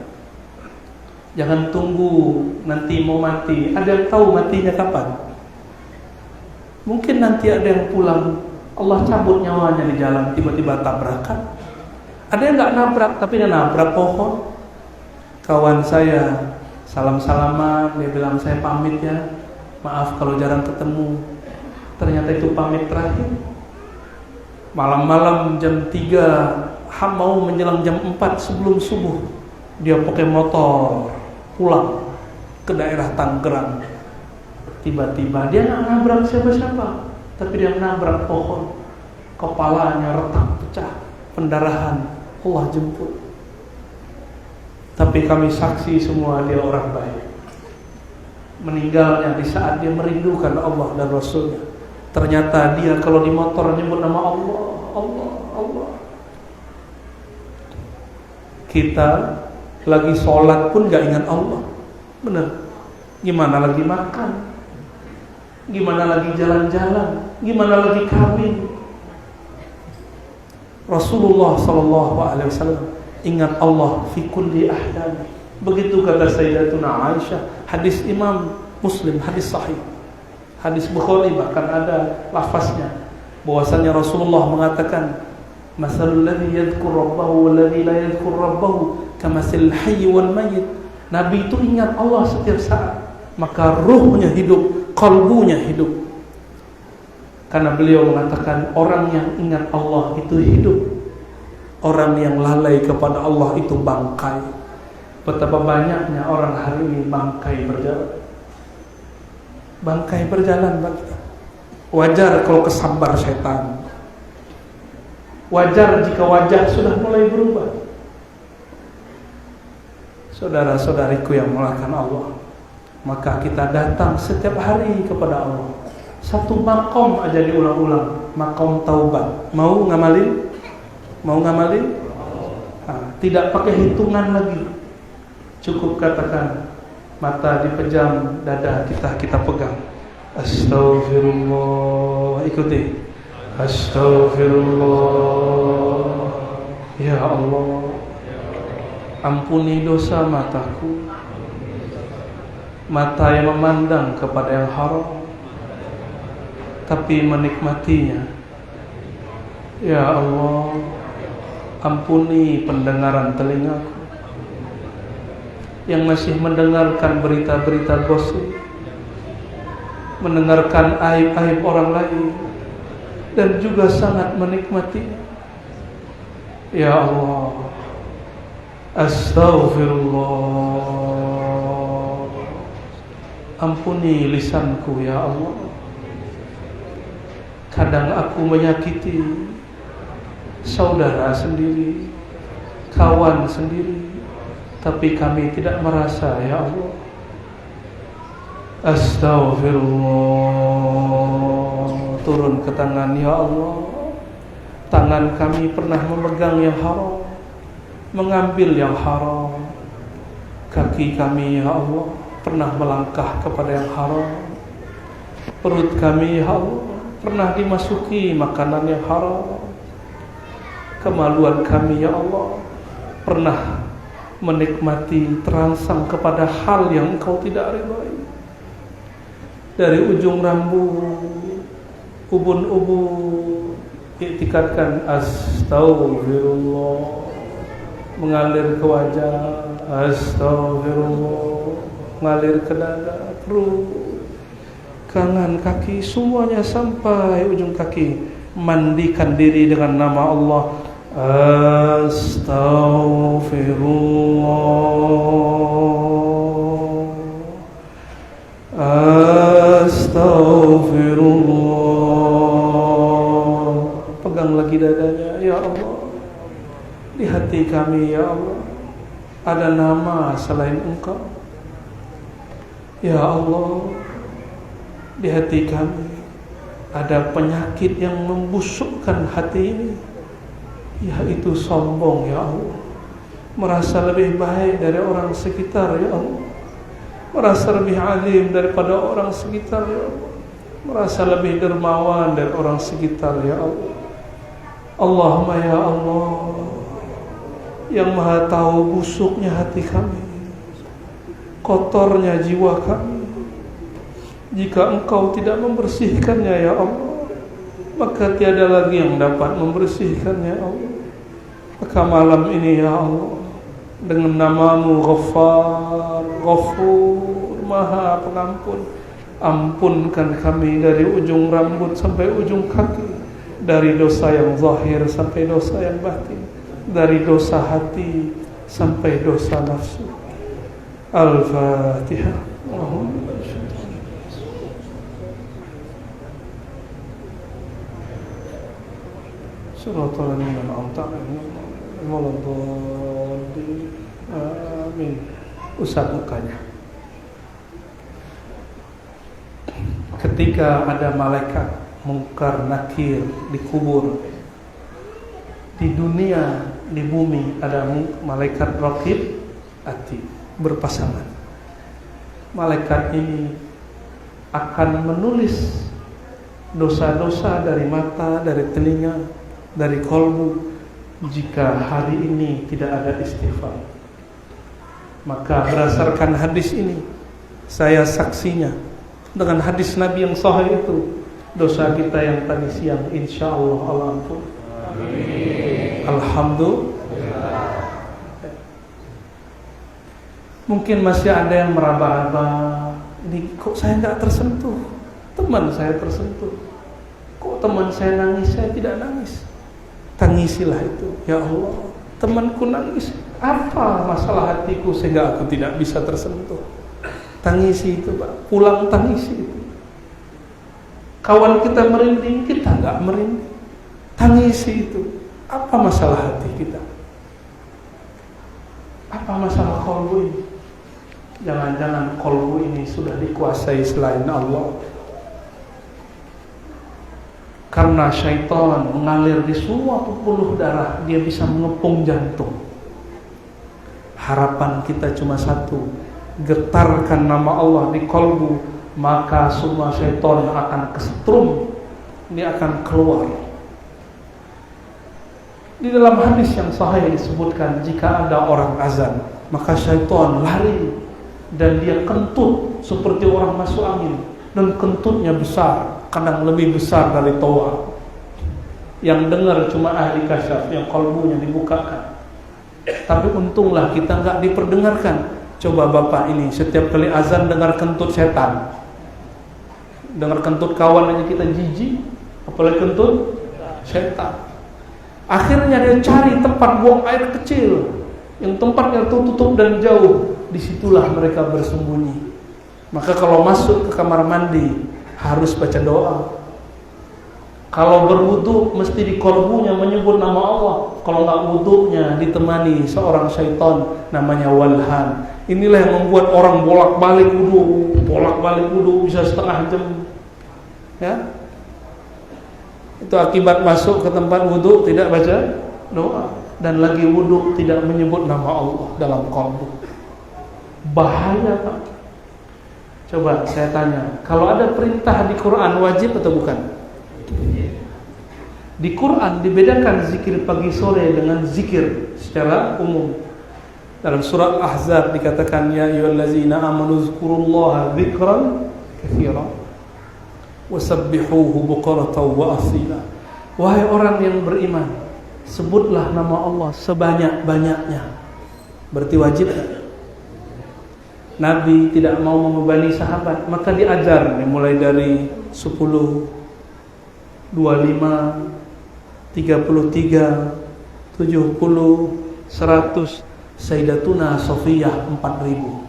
Jangan tunggu nanti mau mati. Ada yang tahu matinya kapan? Mungkin nanti ada yang pulang, Allah cabut nyawanya di jalan, tiba-tiba tabrakan. Ada yang gak nabrak, tapi dia nabrak pohon. Kawan saya salam-salaman, dia bilang saya pamit ya, maaf kalau jarang ketemu. Ternyata itu pamit terakhir. Malam-malam jam 3, mau menjelang jam 4 sebelum subuh, dia pakai motor pulang ke daerah Tangerang. Tiba-tiba dia gak nabrak siapa-siapa, tapi dia nabrak pohon. Kepalanya retak pecah, pendarahan, Allah jemput. Tapi kami saksi semua dia orang baik. Meninggalnya di saat dia merindukan Allah dan Rasulnya. Ternyata dia kalau di motor nyebut nama Allah, Allah, Allah. Kita lagi sholat pun gak ingat Allah. Benar. Gimana lagi makan? Gimana lagi jalan-jalan? Gimana lagi kawin? Rasulullah SAW ingat Allah fi kulli ahdani. Begitu kata Sayyidatuna Aisyah. Hadis Imam Muslim, hadis sahih, hadis Bukhari bahkan ada lafaznya bahwasanya Rasulullah mengatakan, masalul ladzi yadhkur rabbahu wal ladzi la yadhkur rabbahu kamasil hayy wal mayyit. Nabi itu ingat Allah setiap saat, maka ruhnya hidup, kalbunya hidup. Karena beliau mengatakan orang yang ingat Allah itu hidup, orang yang lalai kepada Allah itu bangkai. Betapa banyaknya orang hari ini bangkai berjalan. Bangkai berjalan bagi. Wajar kalau kesambar setan. Wajar jika wajah sudah mulai berubah. Saudara-saudariku yang melakukan Allah, maka kita datang setiap hari kepada Allah. Satu makom aja diulang-ulang, makom taubat. Mau ngamalin? Mau ngamalin? Tidak pakai hitungan lagi. Cukup katakan, mata dipejam, dada kita pegang. Astaghfirullah. Ikuti. Astaghfirullah. Ya Allah, ampuni dosa mataku, mata yang memandang kepada yang haram tapi menikmatinya. Ya Allah, ampuni pendengaran telingaku yang masih mendengarkan berita-berita gosip, mendengarkan aib-aib orang lain, dan juga sangat menikmatinya. Ya Allah, astaghfirullah. Ampuni lisanku ya Allah. Kadang aku menyakiti saudara sendiri, kawan sendiri, tapi kami tidak merasa ya Allah. Astaghfirullah. Turun ke tangan ya Allah. Tangan kami pernah memegang yang haram, mengambil yang haram. Kaki kami ya Allah pernah melangkah kepada yang haram. Perut kami ya Allah pernah dimasuki makanan yang haram. Kemaluan kami ya Allah pernah menikmati, terangsang kepada hal yang Engkau tidak ridhai. Dari ujung rambut, ubun-ubun, iktikadkan astaghfirullah, mengalir ke wajah, astaghfirullah, mengalir ke dada, perut, kanan, kaki, semuanya sampai ujung kaki. Mandikan diri dengan nama Allah. Astaghfirullah. Pegang lagi dadanya, ya Allah. Di hati kami ya Allah ada nama selain Engkau. Ya Allah, di hati kami ada penyakit yang membusukkan hati ini, yaitu sombong ya Allah. Merasa lebih baik dari orang sekitar ya Allah. Merasa lebih alim daripada orang sekitar ya Allah. Merasa lebih dermawan dari orang sekitar ya Allah. Allahumma ya Allah, yang maha tahu busuknya hati kami, kotornya jiwa kami. Jika Engkau tidak membersihkannya ya Allah, maka tiada lagi yang dapat membersihkannya ya Allah. Maka malam ini ya Allah, dengan nama-Mu Ghaffar, Ghafur, Maha Pengampun, ampunkan kami dari ujung rambut sampai ujung kaki, dari dosa yang zahir sampai dosa yang batin, dari dosa hati sampai dosa nafsu. Al-Fatihah. Allahumma Shiratal ladzina an'amta 'alaihim ghairil maghdubi 'alaihim. Amin. Usap mukanya. Ketika ada malaikat Munkar Nakir dikubur, di dunia, di bumi ada malaikat Raqib Atid berpasangan. Malaikat ini akan menulis dosa-dosa dari mata, dari telinga, dari kolbu. Jika hari ini tidak ada istighfar, maka berdasarkan hadis ini, saya saksinya dengan hadis Nabi yang sahih itu, dosa kita yang tadi siang insya Allah Allah ampun. Amin. Alhamdulillah. Mungkin masih ada yang meraba-raba, ini kok saya nggak tersentuh, teman saya tersentuh, kok teman saya nangis, saya tidak nangis. Tangisilah itu, ya Allah, temanku nangis, apa masalah hatiku sehingga aku tidak bisa tersentuh. Tangisi itu Pak, pulang tangisi itu. Kawan kita merinding, kita nggak merinding. Tangisi itu, apa masalah hati kita? Apa masalah kolbu ini? Jangan-jangan kolbu ini sudah dikuasai selain Allah. Karena syaitan mengalir di semua pembuluh darah, dia bisa mengepung jantung. Harapan kita cuma satu, getarkan nama Allah di kolbu, maka semua syaitan akan kesetrum, dia akan keluar. Di dalam hadis yang sahih disebutkan, jika ada orang azan, maka syaitan lari dan dia kentut seperti orang masuk angin, dan kentutnya besar, kadang lebih besar dari toa. Yang dengar cuma ahli kasyaf, yang kolbunya dibukakan. Tapi untunglah kita nggak diperdengarkan. Coba Bapak ini setiap kali azan dengar kentut setan, dengar kentut kawan aja kita jijik, apalagi kentut setan. Akhirnya dia cari tempat buang air kecil, yang tempatnya tertutup dan jauh. Disitulah mereka bersembunyi. Maka kalau masuk ke kamar mandi harus baca doa. Kalau berwudu mesti di kolbunya menyebut nama Allah. Kalau nggak wudunya ditemani seorang syaitan namanya walhan. Inilah yang membuat orang bolak-balik wudu bisa setengah jam. Ya. Itu akibat masuk ke tempat wudu tidak baca doa, dan lagi wudu tidak menyebut nama Allah dalam qalbu. Bahaya, Pak. Coba saya tanya, kalau ada perintah di Quran wajib atau bukan? Di Quran dibedakan zikir pagi sore dengan zikir secara umum. Dalam surah Ahzab dikatakan ya ayyuhallazina amanu zkurullaha dzikran katsiran wasabbihuhu bukratan wa asila. Wahai orang yang beriman, sebutlah nama Allah sebanyak-banyaknya. Berarti wajib. Nabi tidak mau membebani sahabat, maka diajar mulai dari 10, 25, 33, 70, 100. Sayyidatuna Sofiyah 4000.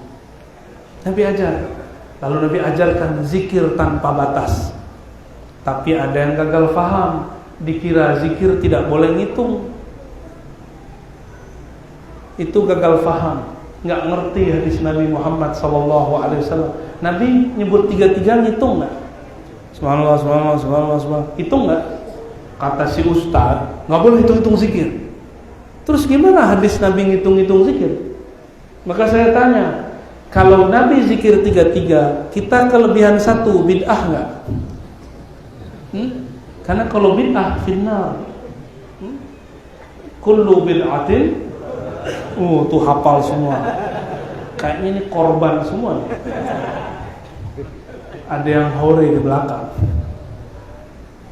Nabi ajar. Lalu Nabi ajarkan zikir tanpa batas. Tapi ada yang gagal faham, dikira zikir tidak boleh ngitung. Itu gagal faham, nggak ngerti hadis Nabi Muhammad SAW. Nabi nyebut 33 ngitung nggak? Subhanallah, subhanallah, subhanallah, subhanallah. Hitung nggak? Kata si ustaz, nggak boleh hitung-hitung zikir. Terus gimana hadis Nabi ngitung-ngitung zikir? Maka saya tanya, kalau Nabi zikir 33, kita kelebihan 1, bid'ah nggak? Karena kalau bid'ah finnar. Kullu bid'atin, tuh hafal semua. Kayaknya ini korban semua. Ada yang hore di belakang.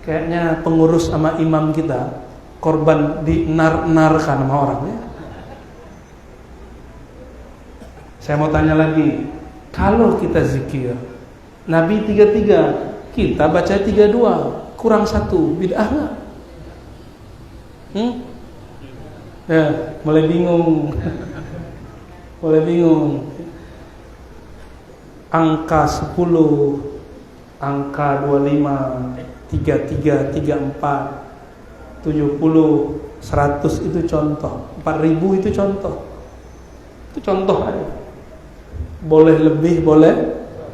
Kayaknya pengurus sama imam kita korban dinar-narkan sama orangnya. Saya mau tanya lagi, kalau kita zikir Nabi 33, kita baca 32, kurang 1, bid'ah nggak? Ya, mulai bingung. Mulai bingung. Angka 10, angka 25, 33, 34, 70, 100 itu contoh. 4000 itu contoh. Itu contoh aja. Boleh lebih, boleh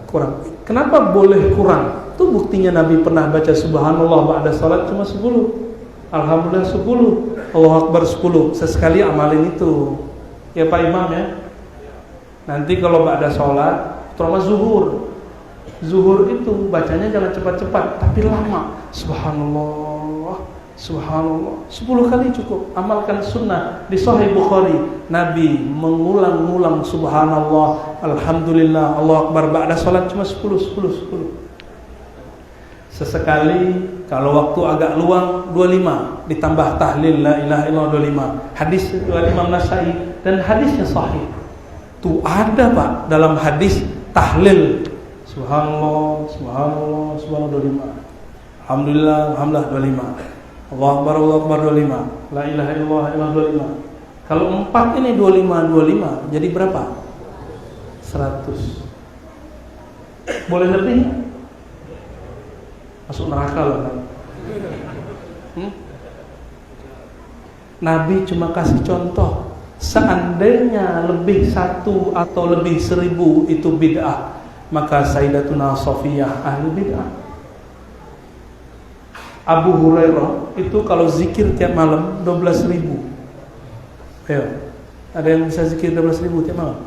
kurang. Kenapa boleh kurang? Itu buktinya Nabi pernah baca subhanallah ba'da salat cuma 10. Alhamdulillah 10. Allahu Akbar 10. Sesekali amalin itu. Ya Pak Imam ya. Nanti kalau ba'da salat, terutama zuhur. Zuhur itu bacanya jangan cepat-cepat, tapi lama. Subhanallah, subhanallah. 10 kali cukup. Amalkan sunnah di Sahih Bukhari. Nabi mengulang-ulang subhanallah, alhamdulillah, Allahu Akbar ba'da salat cuma 10. Sesekali kalau waktu agak luang 25, ditambah tahlil la ilaha illallah 25. Hadis riwayat Imam Nasai dan hadisnya sahih. Tuh ada Pak dalam hadis tahlil subhanallah, subhanallah, subhanallah 25. Alhamdulillah, alhamdulillah 25. Allahu Akbar, Allahu Akbar 25. La ilaha illallah 25. Kalau 4 ini 25, jadi berapa? 100. Boleh lebih? Masuk neraka loh kan? Nabi cuma kasih contoh. Seandainya lebih 1 atau lebih 1000 itu bid'ah, maka Sayyidatuna Sofiyah ahli bid'ah. Abu Hurairah itu kalau zikir tiap malam 12.000. Ayo, ada yang bisa zikir 12.000 tiap malam?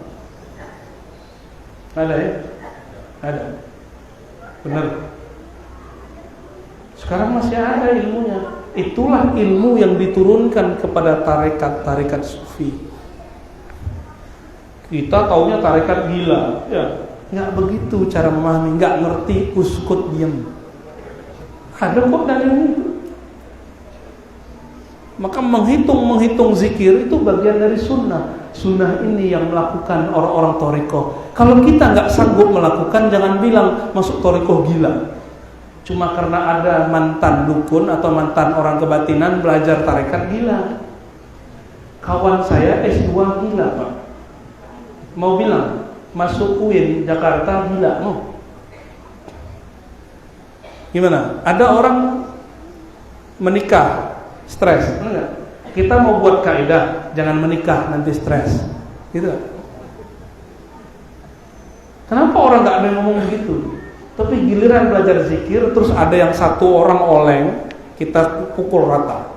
Ada ya? Ada. Benar. Sekarang masih ada ilmunya. Itulah ilmu yang diturunkan kepada tarekat-tarekat sufi. Kita taunya tarekat gila, ya. Nggak begitu cara memahami, nggak ngerti, uskut diam. Ada kok dalilnya itu. Maka menghitung zikir itu bagian dari sunnah. Sunnah ini yang melakukan orang-orang thariqah. Kalau kita nggak sanggup melakukan, jangan bilang masuk thariqah gila. cuma karena ada mantan dukun atau mantan orang kebatinan belajar tarekat gila. Kawan saya S2 gila Pak, mau bilang masuk UIN Jakarta gila mau. Gimana? Ada orang menikah stres, enggak? Kita mau buat kaidah jangan menikah nanti stres, gitu. Kenapa orang nggak ada yang ngomong begitu? Tapi giliran belajar zikir, terus ada yang satu orang oleng, kita pukul rata.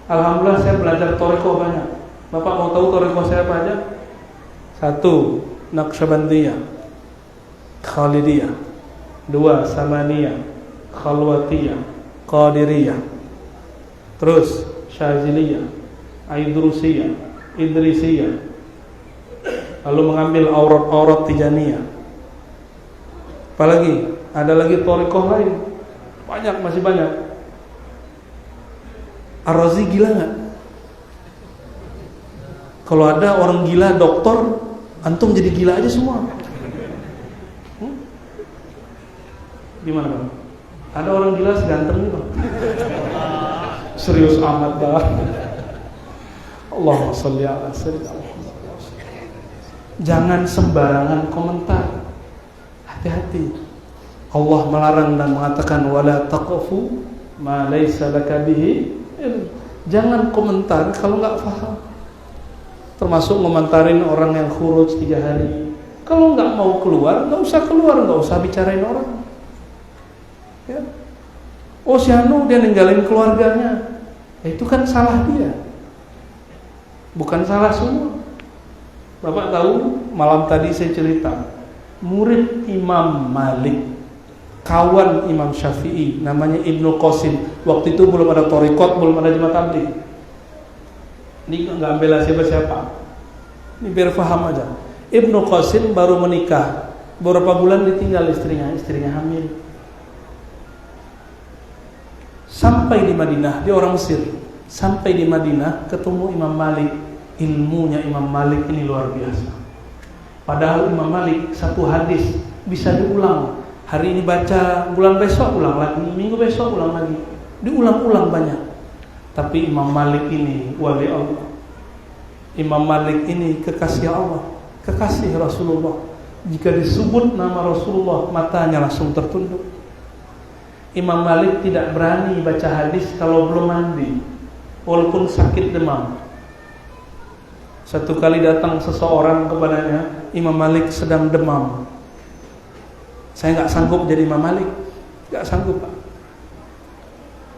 Alhamdulillah saya belajar toriko banyak. Bapak mau tahu toriko saya apa aja? 1. Naqsyabandiyah, Khalidiyah. 2. Samaniyah, Khalwatiyah, Qadiriyah. Terus Syaziliyah, Aidrusiyah, Idrisiyah. Lalu mengambil aurat-aurat Tijaniyah. Apalagi? Ada lagi thariqah lain. Banyak, masih banyak. Ar-Razi gila nggak? Kalau ada orang gila dokter, antum jadi gila aja semua. Gimana Bang? Ada orang gila seganteng nih Bang? Serius amat Bang. Allahumma sholli ala sayyidina Muhammad. Jangan sembarangan komentar. Hati-hati. Allah melarang dan mengatakan wala taqfu ma laysa laka bihi ilm. Jangan komentar kalau enggak paham. Termasuk ngomentarin orang yang khuruj 3 hari. Kalau enggak mau keluar, enggak usah keluar, enggak usah bicarain orang. Ya. Oh si Anu dia ninggalin keluarganya. Itu kan salah dia. Bukan salah semua. Bapak tahu malam tadi saya cerita murid Imam Malik, kawan Imam Syafi'i, namanya Ibnu Qasim. Waktu itu belum ada thariqat, belum ada jemaah tabligh. Ini nggak bela siapa-siapa. Ini biar paham aja. Ibnu Qasim baru menikah, beberapa bulan ditinggal istrinya hamil. Sampai di Madinah, dia orang Mesir. Sampai di Madinah ketemu Imam Malik. Ilmunya Imam Malik ini luar biasa. Padahal Imam Malik satu hadis bisa diulang. Hari ini baca, bulan besok ulang lagi, minggu besok ulang lagi. Diulang-ulang banyak. Tapi Imam Malik ini wali Allah. Imam Malik ini kekasih Allah, kekasih Rasulullah. Jika disebut nama Rasulullah, matanya langsung tertunduk. Imam Malik tidak berani baca hadis kalau belum mandi, walaupun sakit demam. Satu kali datang seseorang kepadanya, Imam Malik sedang demam. Saya nggak sanggup jadi Imam Malik, nggak sanggup Pak.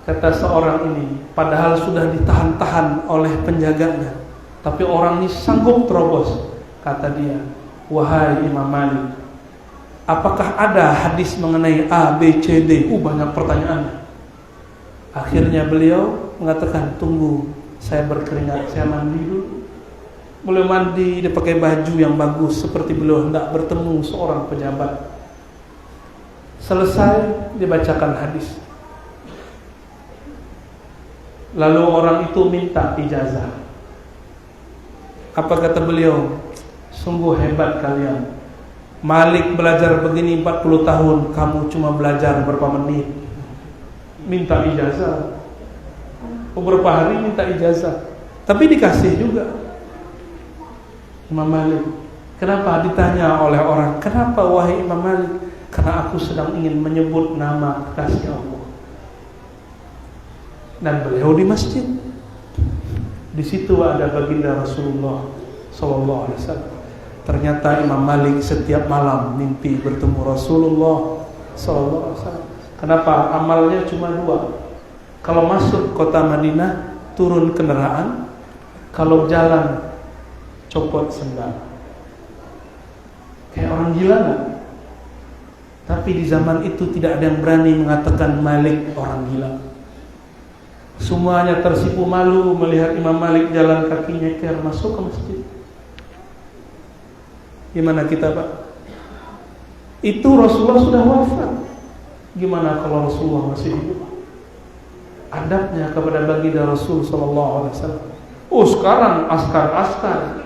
Kata seorang ini, padahal sudah ditahan-tahan oleh penjaganya, tapi orang ini sanggup terobos. Kata dia, wahai Imam Malik, apakah ada hadis mengenai A, B, C, D? Banyak pertanyaannya. Akhirnya beliau mengatakan, tunggu, saya berkeringat, saya mandi dulu. Beliau mandi, dia pakai baju yang bagus seperti beliau hendak bertemu seorang pejabat. Selesai dibacakan hadis. Lalu orang itu minta ijazah. Apa kata beliau? Sungguh hebat kalian. Malik belajar begini 40 tahun, kamu cuma belajar berapa menit. Minta ijazah. Beberapa hari minta ijazah, tapi dikasih juga. Imam Malik, kenapa ditanya oleh orang, kenapa wahai Imam Malik? Karena aku sedang ingin menyebut nama kekasih Allah. Dan beliau di masjid. Di situ ada baginda Rasulullah sallallahu alaihi wasallam. Ternyata Imam Malik setiap malam mimpi bertemu Rasulullah sallallahu alaihi wasallam. Kenapa? Amalnya cuma 2. Kalau masuk kota Madinah turun kendaraan, kalau jalan copot sendal. Kayak orang gila gak? Tapi di zaman itu tidak ada yang berani mengatakan Malik orang gila. Semuanya tersipu malu melihat Imam Malik jalan kaki nyeker masuk ke masjid. Gimana kita Pak? Itu Rasulullah sudah wafat. Gimana kalau Rasulullah masih hidup? Adabnya kepada baginda Rasul sallallahu alaihi wasallam. Oh sekarang askar-askar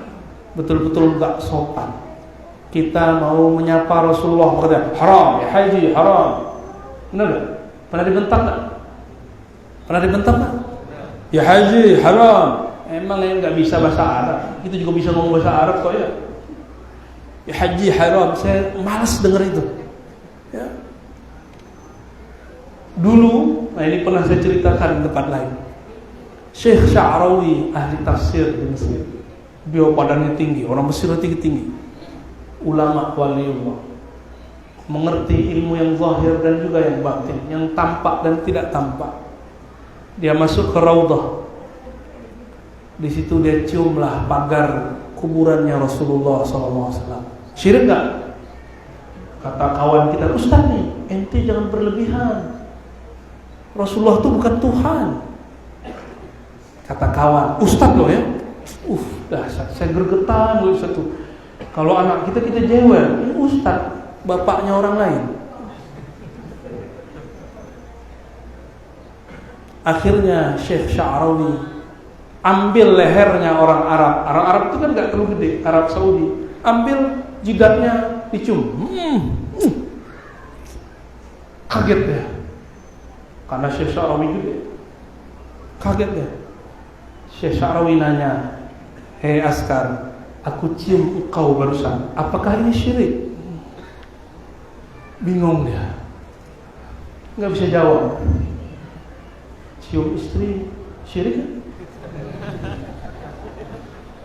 betul-betul gak sopan. kita mau menyapa Rasulullah berkata haram, ya haji haram. Benar nggak? Pernah dibentak nggak? Pernah dibentak nggak? Ya haji haram. Emang yang nggak bisa bahasa Arab, itu juga bisa ngomong bahasa Arab kok ya. Ya haji haram, saya malas dengar itu. Ya. Dulu, nah ini pernah saya ceritakan di tempat lain. Syekh Sya'rawi, ahli tafsir di Mesir. Beliau badannya tinggi, orang Mesir tinggi-tinggi. Ulama waliullah. Mengerti ilmu yang zahir dan juga yang batin, yang tampak dan tidak tampak. Dia masuk ke Raudah. Di situ dia ciumlah pagar kuburannya Rasulullah SAW. Syirik nggak? Kata kawan kita, Ustaz nih, ente jangan berlebihan. Rasulullah itu bukan Tuhan. Kata kawan, Ustaz loh ya. Dahsyat, saya gergetan loh satu. Kalau anak kita jewer, ini Ustaz, bapaknya orang lain. Akhirnya Syekh Sya'rawi ambil lehernya orang Arab. Orang Arab itu kan gak terlalu gede, Arab Saudi. Ambil jidatnya, dicium. Kaget dia. Karena Syekh Sya'rawi gede. Kaget dia. Syekh Sya'rawi nanya, hei Askar, aku cium engkau barusan, apakah ini syirik? Bingung dia, nggak bisa jawab. Cium istri syirik?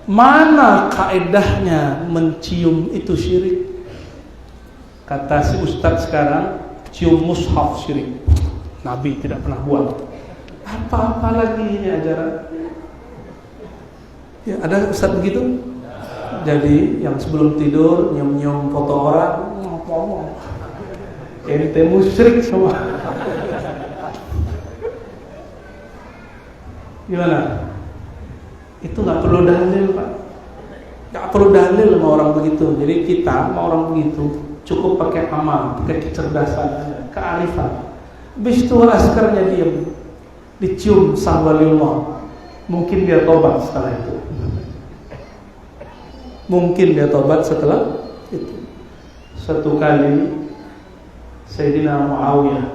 Mana kaedahnya mencium itu syirik? Kata si Ustadz sekarang, cium mushaf syirik. Nabi tidak pernah buat. Apa-apa lagi ini ajaran? Ya, ada Ustadz begitu. Jadi yang sebelum tidur nyium-nyium foto orang, ngomong. Ente musyrik semua. Gimana? Itu nggak perlu dalil, Pak. Nggak perlu dalil sama orang begitu. Jadi kita sama orang begitu cukup pakai amal, pakai kecerdasan, kearifan. Habis itu askarnya diam, dicium sang waliullah. Mungkin dia tobat setelah itu. Mungkin dia tobat setelah itu. Satu kali Sayyidina Muawiyah,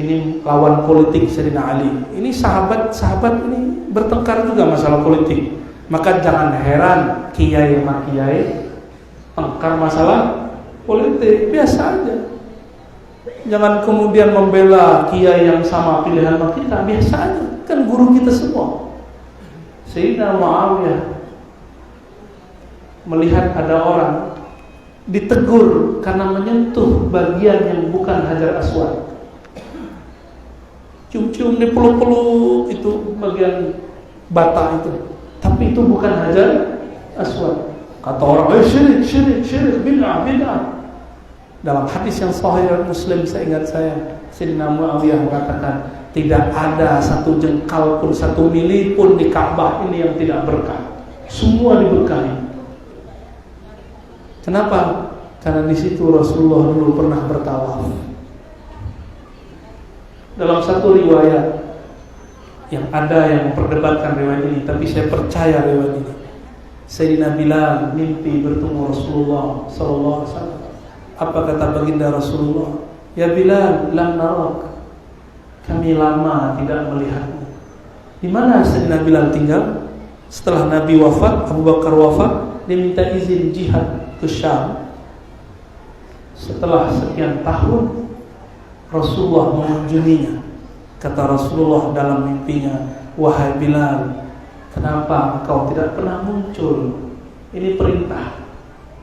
ini lawan politik Sayyidina Ali. Ini sahabat ini bertengkar juga masalah politik. Maka jangan heran kiai sama kiai tengkar masalah politik, biasa aja. Jangan kemudian membela kiai yang sama pilihan sama kita, biasa aja. Kan guru kita semua. Sayyidina Muawiyah melihat ada orang ditegur karena menyentuh bagian yang bukan Hajar Aswad. Cium-cium dipeluk-peluk itu bagian bata itu. Tapi itu bukan Hajar Aswad. Kata orang, syirik, bid'ah. Dalam hadis yang sahih Muslim, saya ingat Sayyidina Muawiyah mengatakan, tidak ada satu jengkal pun, satu mili pun di Ka'bah ini yang tidak berkah. Semua diberkahi. Kenapa? Karena di situ Rasulullah dulu pernah bertawaf. Dalam satu riwayat yang ada yang memperdebatkan riwayat ini, tapi saya percaya riwayat ini. Sayyidina Bilal mimpi bertemu Rasulullah sallallahu alaihi wasallam. Apa kata baginda Rasulullah? Ya Bilal, lam narak. Kami lama tidak melihatmu. Di mana Sayyidina Bilal tinggal? Setelah Nabi wafat, Abu Bakar wafat, dia minta izin jihad ke Syam. Setelah sekian tahun Rasulullah mengunjunginya. Kata Rasulullah dalam mimpinya, wahai Bilal, kenapa engkau tidak pernah muncul? Ini perintah.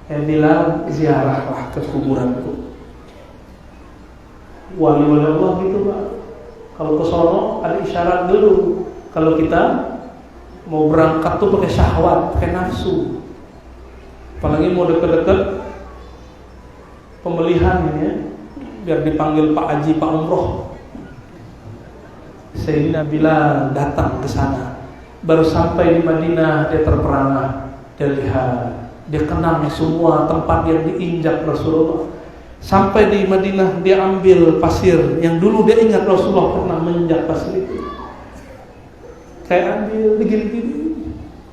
Ya Bilal, ziarahlah ke kuburanku. Wali-wali Allah gitu, Pak. Kalau ke sono ada isyarat dulu. Kalau kita mau berangkat tuh pakai syahwat, pakai nafsu. Apalagi mau deket-deket pembelian ini ya, biar dipanggil Pak Haji, Pak Umroh. Sayyidina Bilal datang ke sana. Baru sampai di Madinah dia terperangah. Dia lihat, dia kenang semua tempat yang diinjak Rasulullah. Sampai di Madinah dia ambil pasir yang dulu dia ingat Rasulullah pernah menginjak pasir itu. Kayak ambil begini-gini.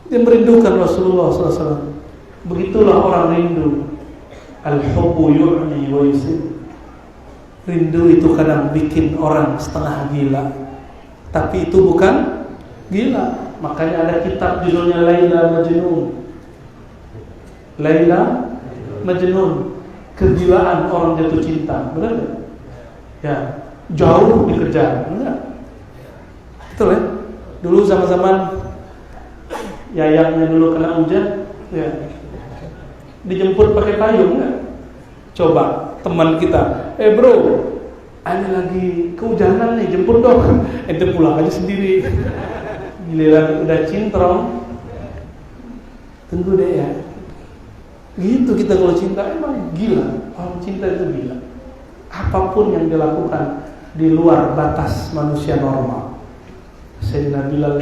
Dia merindukan Rasulullah SAW. Begitulah orang rindu. Al-hubbu yu'mi wa yusib. Rindu itu kadang bikin orang setengah gila, tapi itu bukan gila. Makanya ada kitab judulnya Laila Majnun. Laila Majnun, kegilaan orang jatuh cinta. Benar gak? Ya, jauh dikejar. Enggak? Betul ya? Dulu zaman-zaman yayangnya dulu kena hujan, ya, dijemput pakai payung enggak? Coba teman kita, bro, ini lagi kehujanan nih, jemput dong. Ente pulang aja sendiri. Giliran udah cintrong, tunggu deh ya. Gitu kita kalau cinta, emang gila. Orang cinta itu gila. Apapun yang dilakukan di luar batas manusia normal. Sayyidina Bilal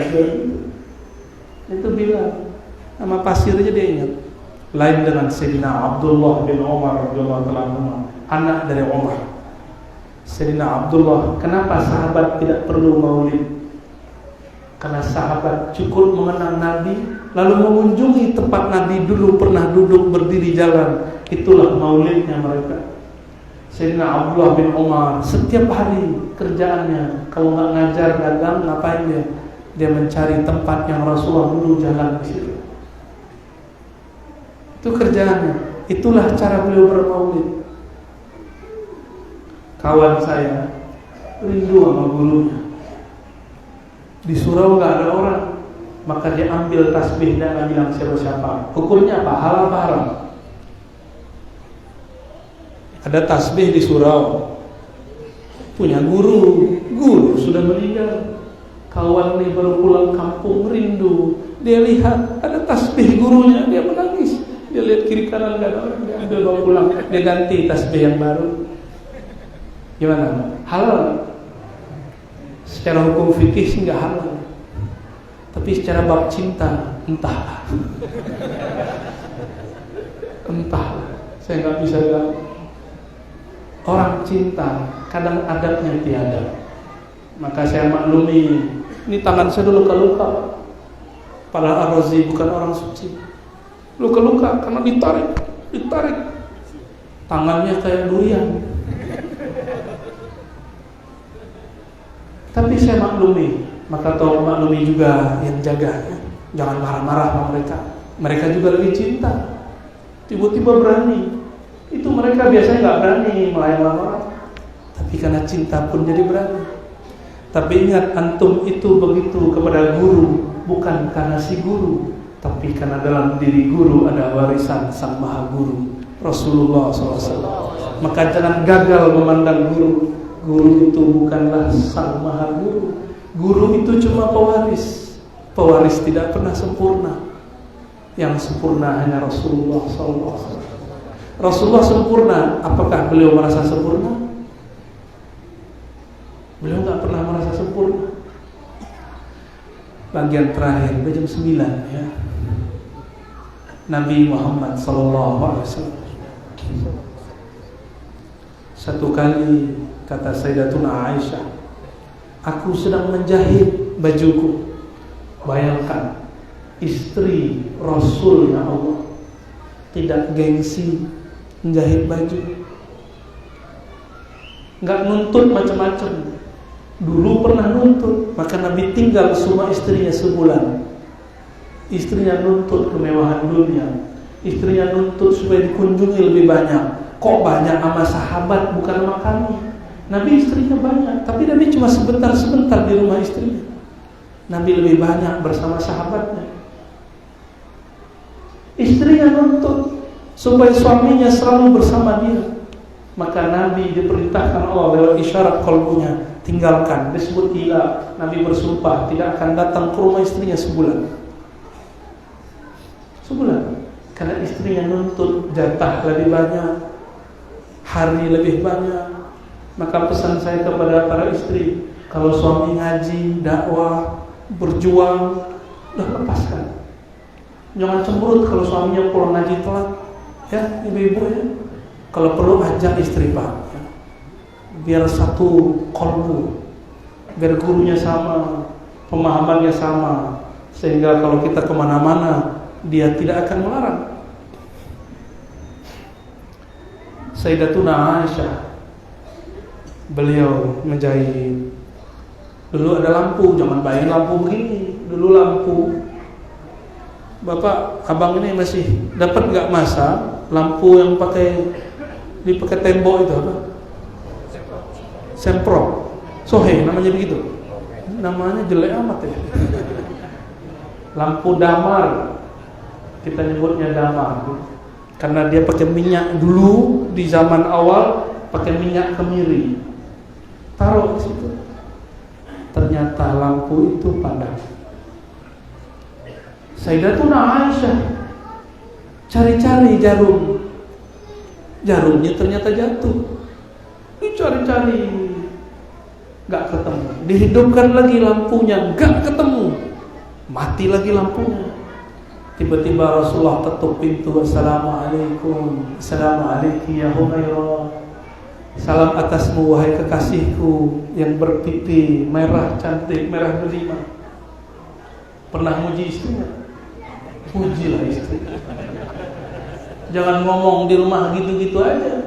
itu Bilal, nama pasir aja dia ingat. Lain dengan Sayyidina Abdullah bin Umar radhiyallahu anhu, anak dari Umar. Sayyidina Abdullah, kenapa sahabat tidak perlu maulid? Karena sahabat cukup mengenal Nabi, lalu mengunjungi tempat Nabi dulu pernah duduk berdiri jalan. Itulah maulidnya mereka. Sayyidina Abdullah bin Umar setiap hari kerjaannya, kalau nggak ngajar dagang ngapain dia? Dia mencari tempat yang Rasulullah dulu jalan di situ. Itu kerjaannya. Itulah cara beliau bermaulid. Kawan saya rindu sama gurunya. Di surau nggak ada orang, maka dia ambil tasbih dan nggak bilang siapa-siapa. Hukumnya apa? Halal apa haram? Ada tasbih di surau, punya guru sudah meninggal. Kawan nih baru pulang kampung rindu, dia lihat ada tasbih gurunya, dia menangis. Dia lihat kiri kanan nggak ada orang, dia ambil bawa pulang, dia ganti tasbih yang baru. Gimana? Halal? Secara hukum fikih sih nggak halal, tapi secara bab cinta entah, saya nggak bisa bilang. Orang cinta kadang adabnya tiada, maka saya maklumi. Ini tangan saya dulu luka-luka, padahal Ar-Razi bukan orang suci. Luka-luka karena ditarik, tangannya kayak durian. Tapi saya maklumi, maka tolong maklumi juga yang jaga. Jangan marah-marah sama mereka. Mereka juga lagi cinta. Tiba-tiba berani. Itu mereka biasanya nggak berani melayan orang. Tapi karena cinta pun jadi berani. Tapi ingat, antum itu begitu kepada guru bukan karena si guru, tapi karena dalam diri guru ada warisan sang maha guru Rasulullah SAW. Maka jangan gagal memandang guru. Guru itu bukanlah sang maha guru. Guru itu cuma pewaris. Pewaris tidak pernah sempurna. Yang sempurna hanya Rasulullah SAW. Rasulullah sempurna. Apakah beliau merasa sempurna? Beliau nggak pernah merasa sempurna. Bagian terakhir, jam 9 ya. Nabi Muhammad SAW. Satu kali kata Sayyidatuna Aisyah, aku sedang menjahit bajuku. Bayangkan, istri Rasulnya Allah tidak gengsi menjahit baju, nggak nuntut macam-macam. Dulu pernah nuntut, maka Nabi tinggal semua istrinya sebulan. Istrinya nuntut kemewahan dunia, istrinya nuntut supaya dikunjungi lebih banyak. Kok banyak sama sahabat bukan sama kami? Nabi istrinya banyak, tapi Nabi cuma sebentar-sebentar di rumah istrinya. Nabi lebih banyak bersama sahabatnya. Istrinya nuntut supaya suaminya selalu bersama dia. Maka Nabi diperintahkan Allah lewat isyarat qalbunya, tinggalkan, disebut gila. Nabi bersumpah tidak akan datang ke rumah istrinya sebulan. Karena istrinya nuntut jatah lebih banyak, hari lebih banyak. Maka pesan saya kepada para istri, kalau suami ngaji, dakwah, berjuang, udah lepaskan. Jangan cemberut kalau suaminya pulang ngaji telat. Ya, ibu-ibu ya. Kalau perlu ajak istri Pak, ya. Biar satu kolbu, biar gurunya sama, pemahamannya sama, sehingga kalau kita kemana-mana dia tidak akan melarang. Sayyidatuna Aisyah, beliau menjahit. Dulu ada lampu, zaman bayang lampu begini. Dulu lampu. Bapak, abang ini masih dapat nggak masa lampu yang dipakai tembok itu apa? Sempro. Sohe namanya begitu. Namanya jelek amat ya. Lampu damar. Kita nyebutnya damar. Karena dia pakai minyak dulu di zaman awal, pakai minyak kemiri. Taruh di situ. Ternyata lampu itu padam. Sayyidatuna Aisyah cari-cari jarum. Jarumnya ternyata jatuh. Dicari-cari, gak ketemu. Dihidupkan lagi lampunya, gak ketemu. Mati lagi lampunya. Tiba-tiba Rasulullah ketuk pintu. Assalamualaikum. Assalamualaikum ya Humairah. Salam atasmu wahai kekasihku yang berpipi merah cantik, merah delima. Pernah muji istrinya? Pujilah istri. Jangan ngomong di rumah gitu-gitu aja.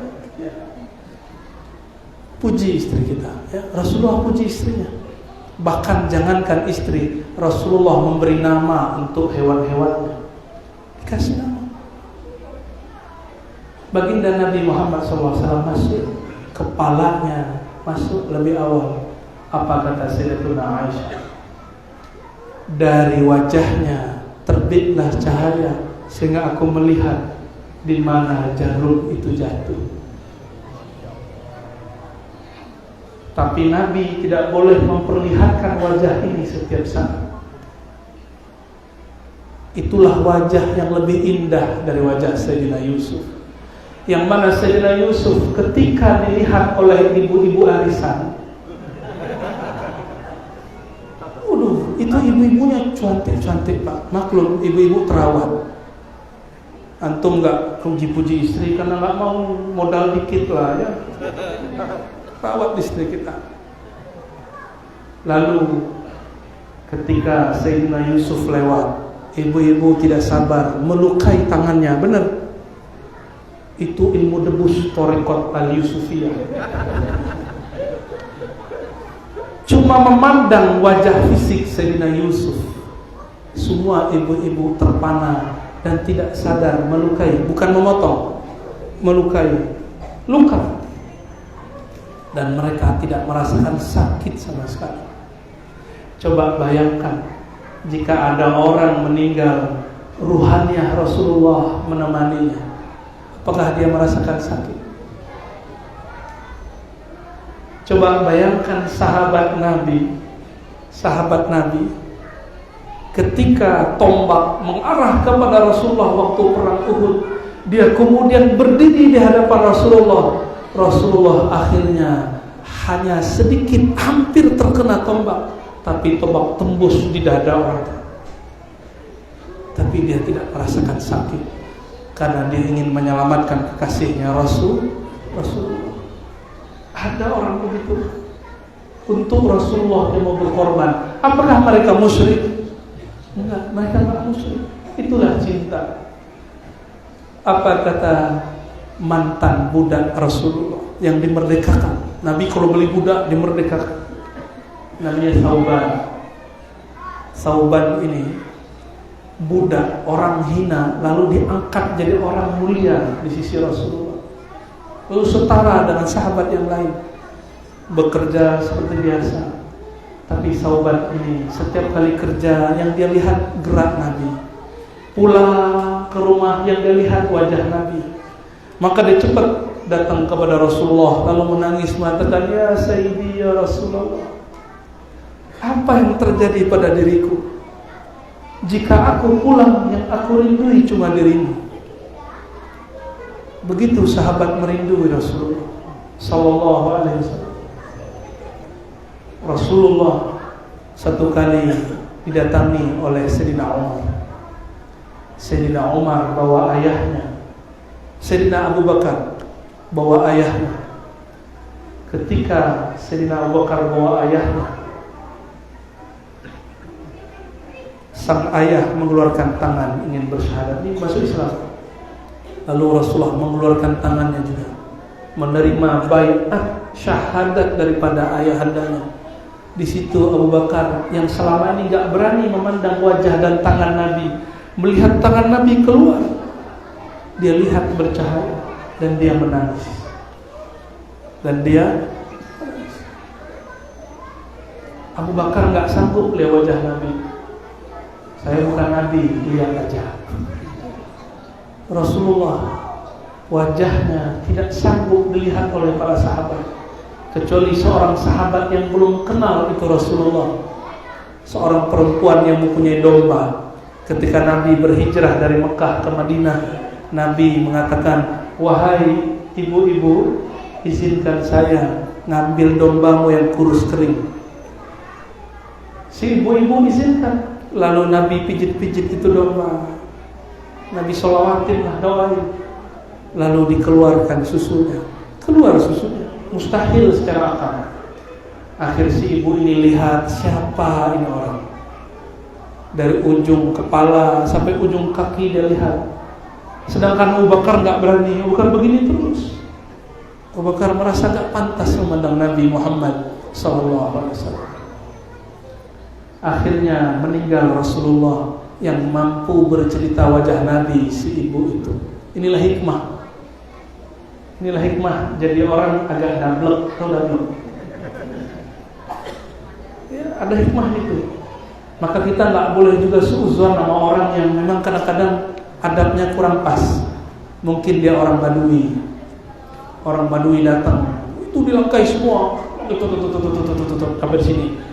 Puji istri kita ya. Rasulullah puji istrinya. Bahkan jangankan istri, Rasulullah memberi nama untuk hewan-hewannya. Dikasih nama. Baginda Nabi Muhammad SAW masuk, kepalanya masuk lebih awal. Apa kata Sayyidatuna Aisyah? Dari wajahnya terbitlah cahaya sehingga aku melihat di mana jarum itu jatuh. Tapi Nabi tidak boleh memperlihatkan wajah ini setiap saat. Itulah wajah yang lebih indah dari wajah Sayyidina Yusuf. Yang mana Sayyidina Yusuf ketika dilihat oleh ibu-ibu arisan, itu ibu-ibunya cantik-cantik Pak. Maklum ibu-ibu terawat. Antum gak puji-puji istri karena gak mau modal dikit lah ya. Rawat istri kita. Lalu ketika Sayyidina Yusuf lewat, ibu-ibu tidak sabar melukai tangannya. Benar. Itu ilmu debus Thariqat Al-Yusufiyah. Cuma memandang wajah fisik Sayyidina Yusuf, semua ibu-ibu terpana dan tidak sadar melukai, bukan memotong, melukai, luka. Dan mereka tidak merasakan sakit sama sekali. Coba bayangkan jika ada orang meninggal, ruhaniah Rasulullah menemaninya, apakah dia merasakan sakit? Coba bayangkan sahabat Nabi ketika tombak mengarah kepada Rasulullah waktu perang Uhud, dia kemudian berdiri di hadapan Rasulullah. Rasulullah akhirnya hanya sedikit hampir terkena tombak, tapi tombak tembus di dada orang. Tapi dia tidak merasakan sakit karena dia ingin menyelamatkan kekasihnya Rasulullah. Ada orang begitu untuk Rasulullah yang mau berkorban. Apakah mereka musyrik? Enggak, mereka enggak musyrik. Itulah cinta. Apa kata mantan budak Rasulullah yang dimerdekakan? Nabi kalau beli budak dimerdekakan. Namanya Sauban ini budak orang hina lalu diangkat jadi orang mulia di sisi Rasulullah. Lalu setara dengan sahabat yang lain, bekerja seperti biasa. Tapi Sauban ini setiap kali kerja yang dia lihat gerak Nabi, pulang ke rumah yang dia lihat wajah Nabi, maka dia cepat datang kepada Rasulullah lalu menangis mengatakan, "Ya Sayyidi ya Rasulullah, apa yang terjadi pada diriku? Jika aku pulang yang aku rindui cuma dirimu." Begitu sahabat merindui Rasulullah sallallahu alaihi wasallam. Rasulullah satu kali didatangi oleh Sayyidina Umar. Sayyidina Umar bawa ayahnya, Sayyidina Abu Bakar bawa ayahnya. Ketika Sayyidina Abu Bakar bawa ayahnya, sang ayah mengeluarkan tangan ingin bersyahadat, ini masuk Islam. Lalu Rasulullah mengeluarkan tangannya juga. menerima baiat syahadat daripada ayahandanya. Di situ Abu Bakar yang selama ini gak berani memandang wajah dan tangan Nabi, melihat tangan Nabi keluar, dia lihat bercahaya dan dia menangis. Abu Bakar gak sanggup lihat wajah Nabi. Saya bukan Nabi, lihat aja. Rasulullah wajahnya tidak sanggup dilihat oleh para sahabat, kecuali seorang sahabat yang belum kenal itu Rasulullah. Seorang perempuan yang mempunyai domba. Ketika Nabi berhijrah dari Mekah ke Madinah, Nabi mengatakan, wahai ibu-ibu, izinkan saya ngambil dombamu yang kurus kering. Si ibu-ibu izinkan. Lalu Nabi pijit-pijit itu domba, Nabi sholawatin lah, doain. Lalu dikeluarkan susunya. Keluar susunya, mustahil secara akal. Akhir si ibu ini lihat, siapa ini orang. Dari ujung kepala sampai ujung kaki dia lihat. Sedangkan Abu Bakar gak berani. Abu Bakar begini terus. Abu Bakar merasa gak pantas memandang Nabi Muhammad SAW. Akhirnya meninggal Rasulullah yang mampu bercerita wajah Nabi, si ibu itu. Inilah hikmah. Inilah hikmah. Jadi orang agak dablek, atau dablek. Ya, ada hikmah itu. Maka kita nggak boleh juga suuzon sama orang yang memang kadang-kadang adabnya kurang pas. Mungkin dia orang Badui. Orang Badui datang, itu dilangkai semua. Sampai sini.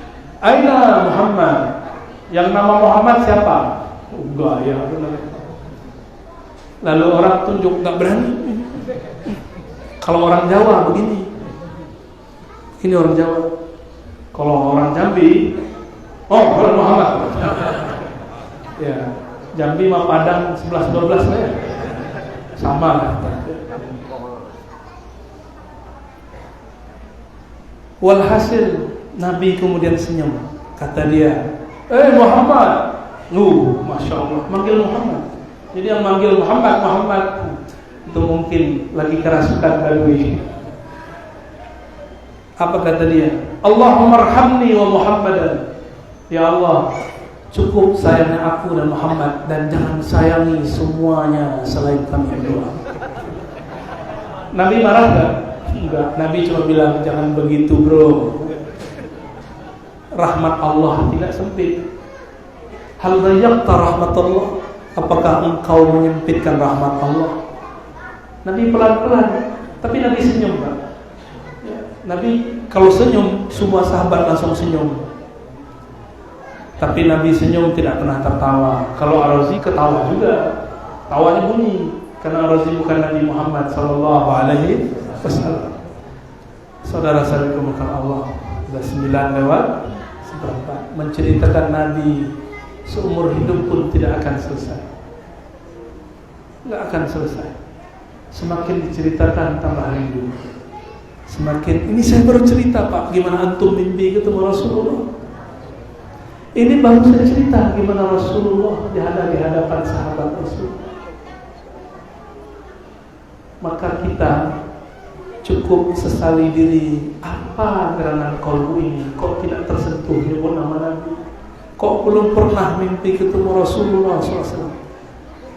Aina Muhammad? Yang nama Muhammad siapa? Enggak ya, benar. Lalu orang tunjuk, nggak berani. Kalau orang Jawa begini. Ini orang Jawa. Kalau orang Jambi, oh, kalau Muhammad. Ya, Jambi sama Padang 11-12 lah ya. Sama lah. Walhasil Nabi kemudian senyum. Kata dia, Muhammad. Masya Allah, manggil Muhammad. Jadi yang manggil Muhammad itu mungkin lagi kerasukan Badui. Apa kata dia? Allahumma arhamni wa Muhammadan. Ya Allah, cukup sayangnya aku dan Muhammad, dan jangan sayangi semuanya selain kami berdua. Nabi marah gak? Enggak. Nabi cuma bilang, jangan begitu bro. Rahmat Allah tidak sempit. Hal dayyaqta rahmatullah? Apakah engkau menyempitkan rahmat Allah? Nabi pelan-pelan, tapi Nabi senyum, Pak. Ya, Nabi kalau senyum, semua sahabat langsung senyum. Tapi Nabi senyum tidak pernah tertawa. Kalau Ar-Razi ketawa juga, tawanya bunyi, karena Ar-Razi bukan Nabi Muhammad sallallahu alaihi wasallam. Saudara-saudari kemuliaan Allah, sudah 9 lewat seperempat, menceritakan Nabi seumur hidup pun tidak akan selesai. Tidak akan selesai. Semakin diceritakan tambah rindu. Semakin, ini saya baru cerita Pak, gimana antum mimpi ketemu Rasulullah. Ini baru saya cerita gimana Rasulullah di hadapan sahabat Rasulullah. Maka kita cukup sesali diri, apa gerangan kolbu ini kok tidak tersentuh nyebut nama Nabi, kok belum pernah mimpi ketemu Rasulullah SAW.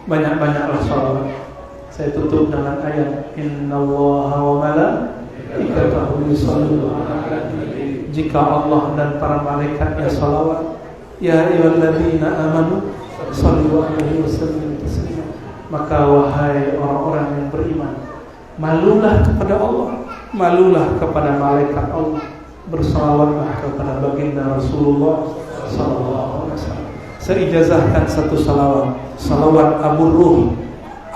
Banyak-banyaklah sholawat. Saya tutup dengan ayat Innallaha wa malaikatahu yusholluna 'alan nabi. Jika Allah dan para malaikatnya sholawat, ya ayyuhalladzina amanu shollu 'alaihi wasallimu taslima, maka wahai orang-orang yang beriman, malulah kepada Allah, malulah kepada malaikat Allah, bersalawatlah kepada baginda Rasulullah sallallahu alaihi wasallam. Saya ijazahkan satu salawat, salawat Abu Ruh,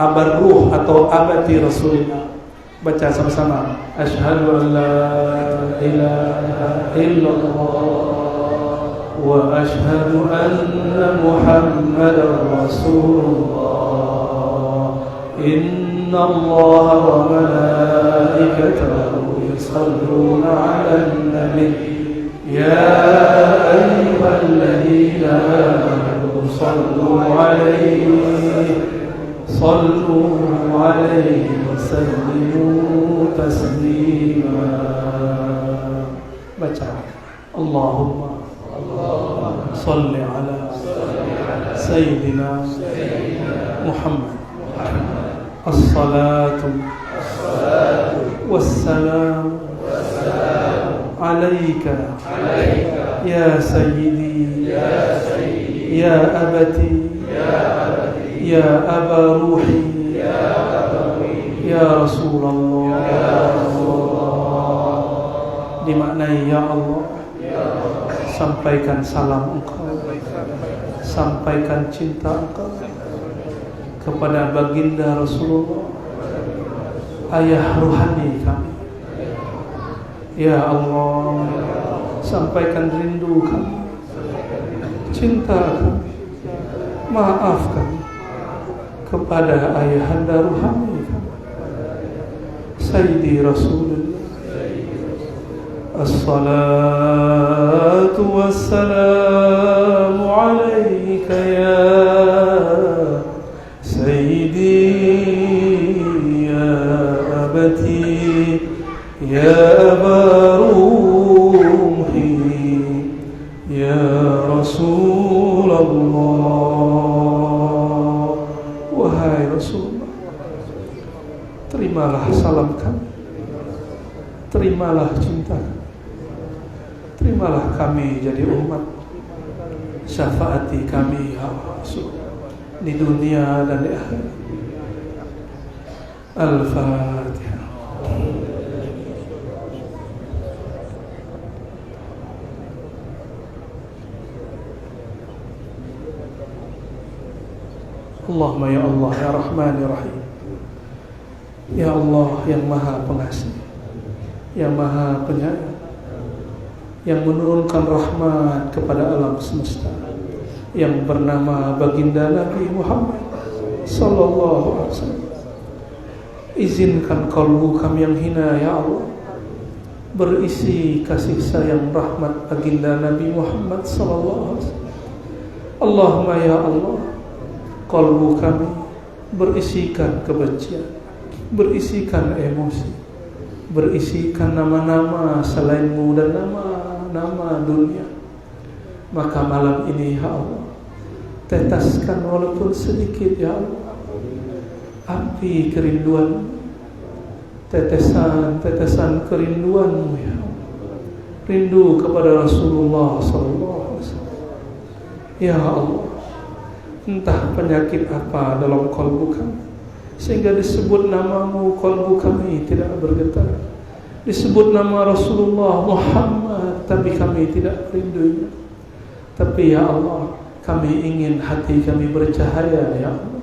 Abar Ruh atau Abati Rasulullah. Baca sama-sama. Asyhadu an la ilaha illallah wa asyhadu anna Muhammadar Rasulullah. Inna Allah wa malaikatahu yusalluna 'alan nabi. Ya ayyuhalladzina amanu sallu 'alaihi wa sallimu تسليما. Baca Allahumma salli ala Sayyidina Muhammad. As-salatu was-salam alayka ya Sayyidi ya abati ya aba ruhi ya Rasulullah. Dimaknai ya Allah, sampaikan salam Engkau, sampaikan cinta Engkau kepada baginda Rasulullah, ayah ruhani kami. Ya Allah, sampaikan rindu kami, cinta kami, maaf kami kepada ayahanda ruhani kami, Sayyidi Rasulullah. As-salatu was-salamu alayka ya Sayyidi ya abati ya abaruhi ya Rasulullah. Wahai Rasulullah, terimalah salam kami, terimalah cinta kami, terimalah kami jadi umat, syafaati kami ya Rasul di dunia dan di akhirat. Al-Fatihah. Allahumma ya Allah ya Rahman ya Rahim, ya Allah yang Maha Pengasih, yang Maha Penyayang, yang menurunkan rahmat kepada alam semesta, yang bernama baginda Nabi Muhammad sallallahu alaihi wasallam. Izinkan kalbu kami yang hina ya Allah berisi kasih sayang rahmat baginda Nabi Muhammad sallallahu alaihi wasallam. Allahumma ya Allah, kalbu kami berisikan kebencian, berisikan emosi, berisikan nama-nama selainmu dan nama-nama dunia. Maka malam ini ya Allah, tetaskan walaupun sedikit ya Allah api kerinduan, tetesan-tetesan kerinduanmu ya Allah. Rindu kepada Rasulullah sallallahu alaihi wasallam ya Allah. Entah penyakit apa dalam kalbu kami sehingga disebut namamu kalbu kami tidak bergetar, disebut nama Rasulullah Muhammad tapi kami tidak rindunya. Tapi ya Allah, kami ingin hati kami bercahaya ya Allah,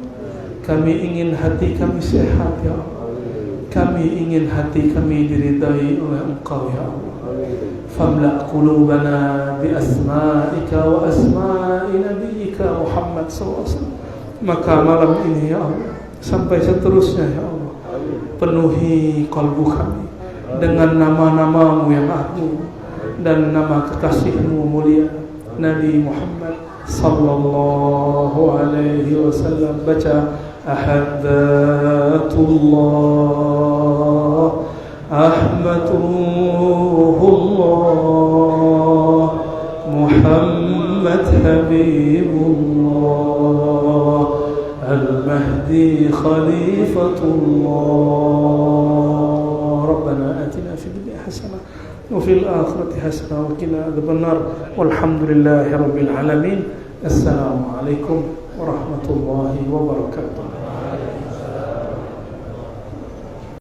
kami ingin hati kami sehat ya Allah, kami ingin hati kami diridai oleh Engkau ya Allah. Famla' qulubana bi asma'ika wa asma'i nabiyyika Muhammad sallallahu alaihi wasallam. Maka malam ini ya Allah sampai seterusnya ya Allah, penuhi kalbu kami dengan nama-namamu yang agung dan nama kekasihmu mulia Nabi Muhammad sallallahu alaihi wasallam. Baca ahabbatullah ahmadullah Muhammad habibullah al-mahdi khalifatullah. Rabbana atina fid dunya hasanah wa fil akhirati hasanah wa qina adzabannar. Walhamdulillahi rabbil alamin. Assalamualaikum warahmatullahi wabarakatuh.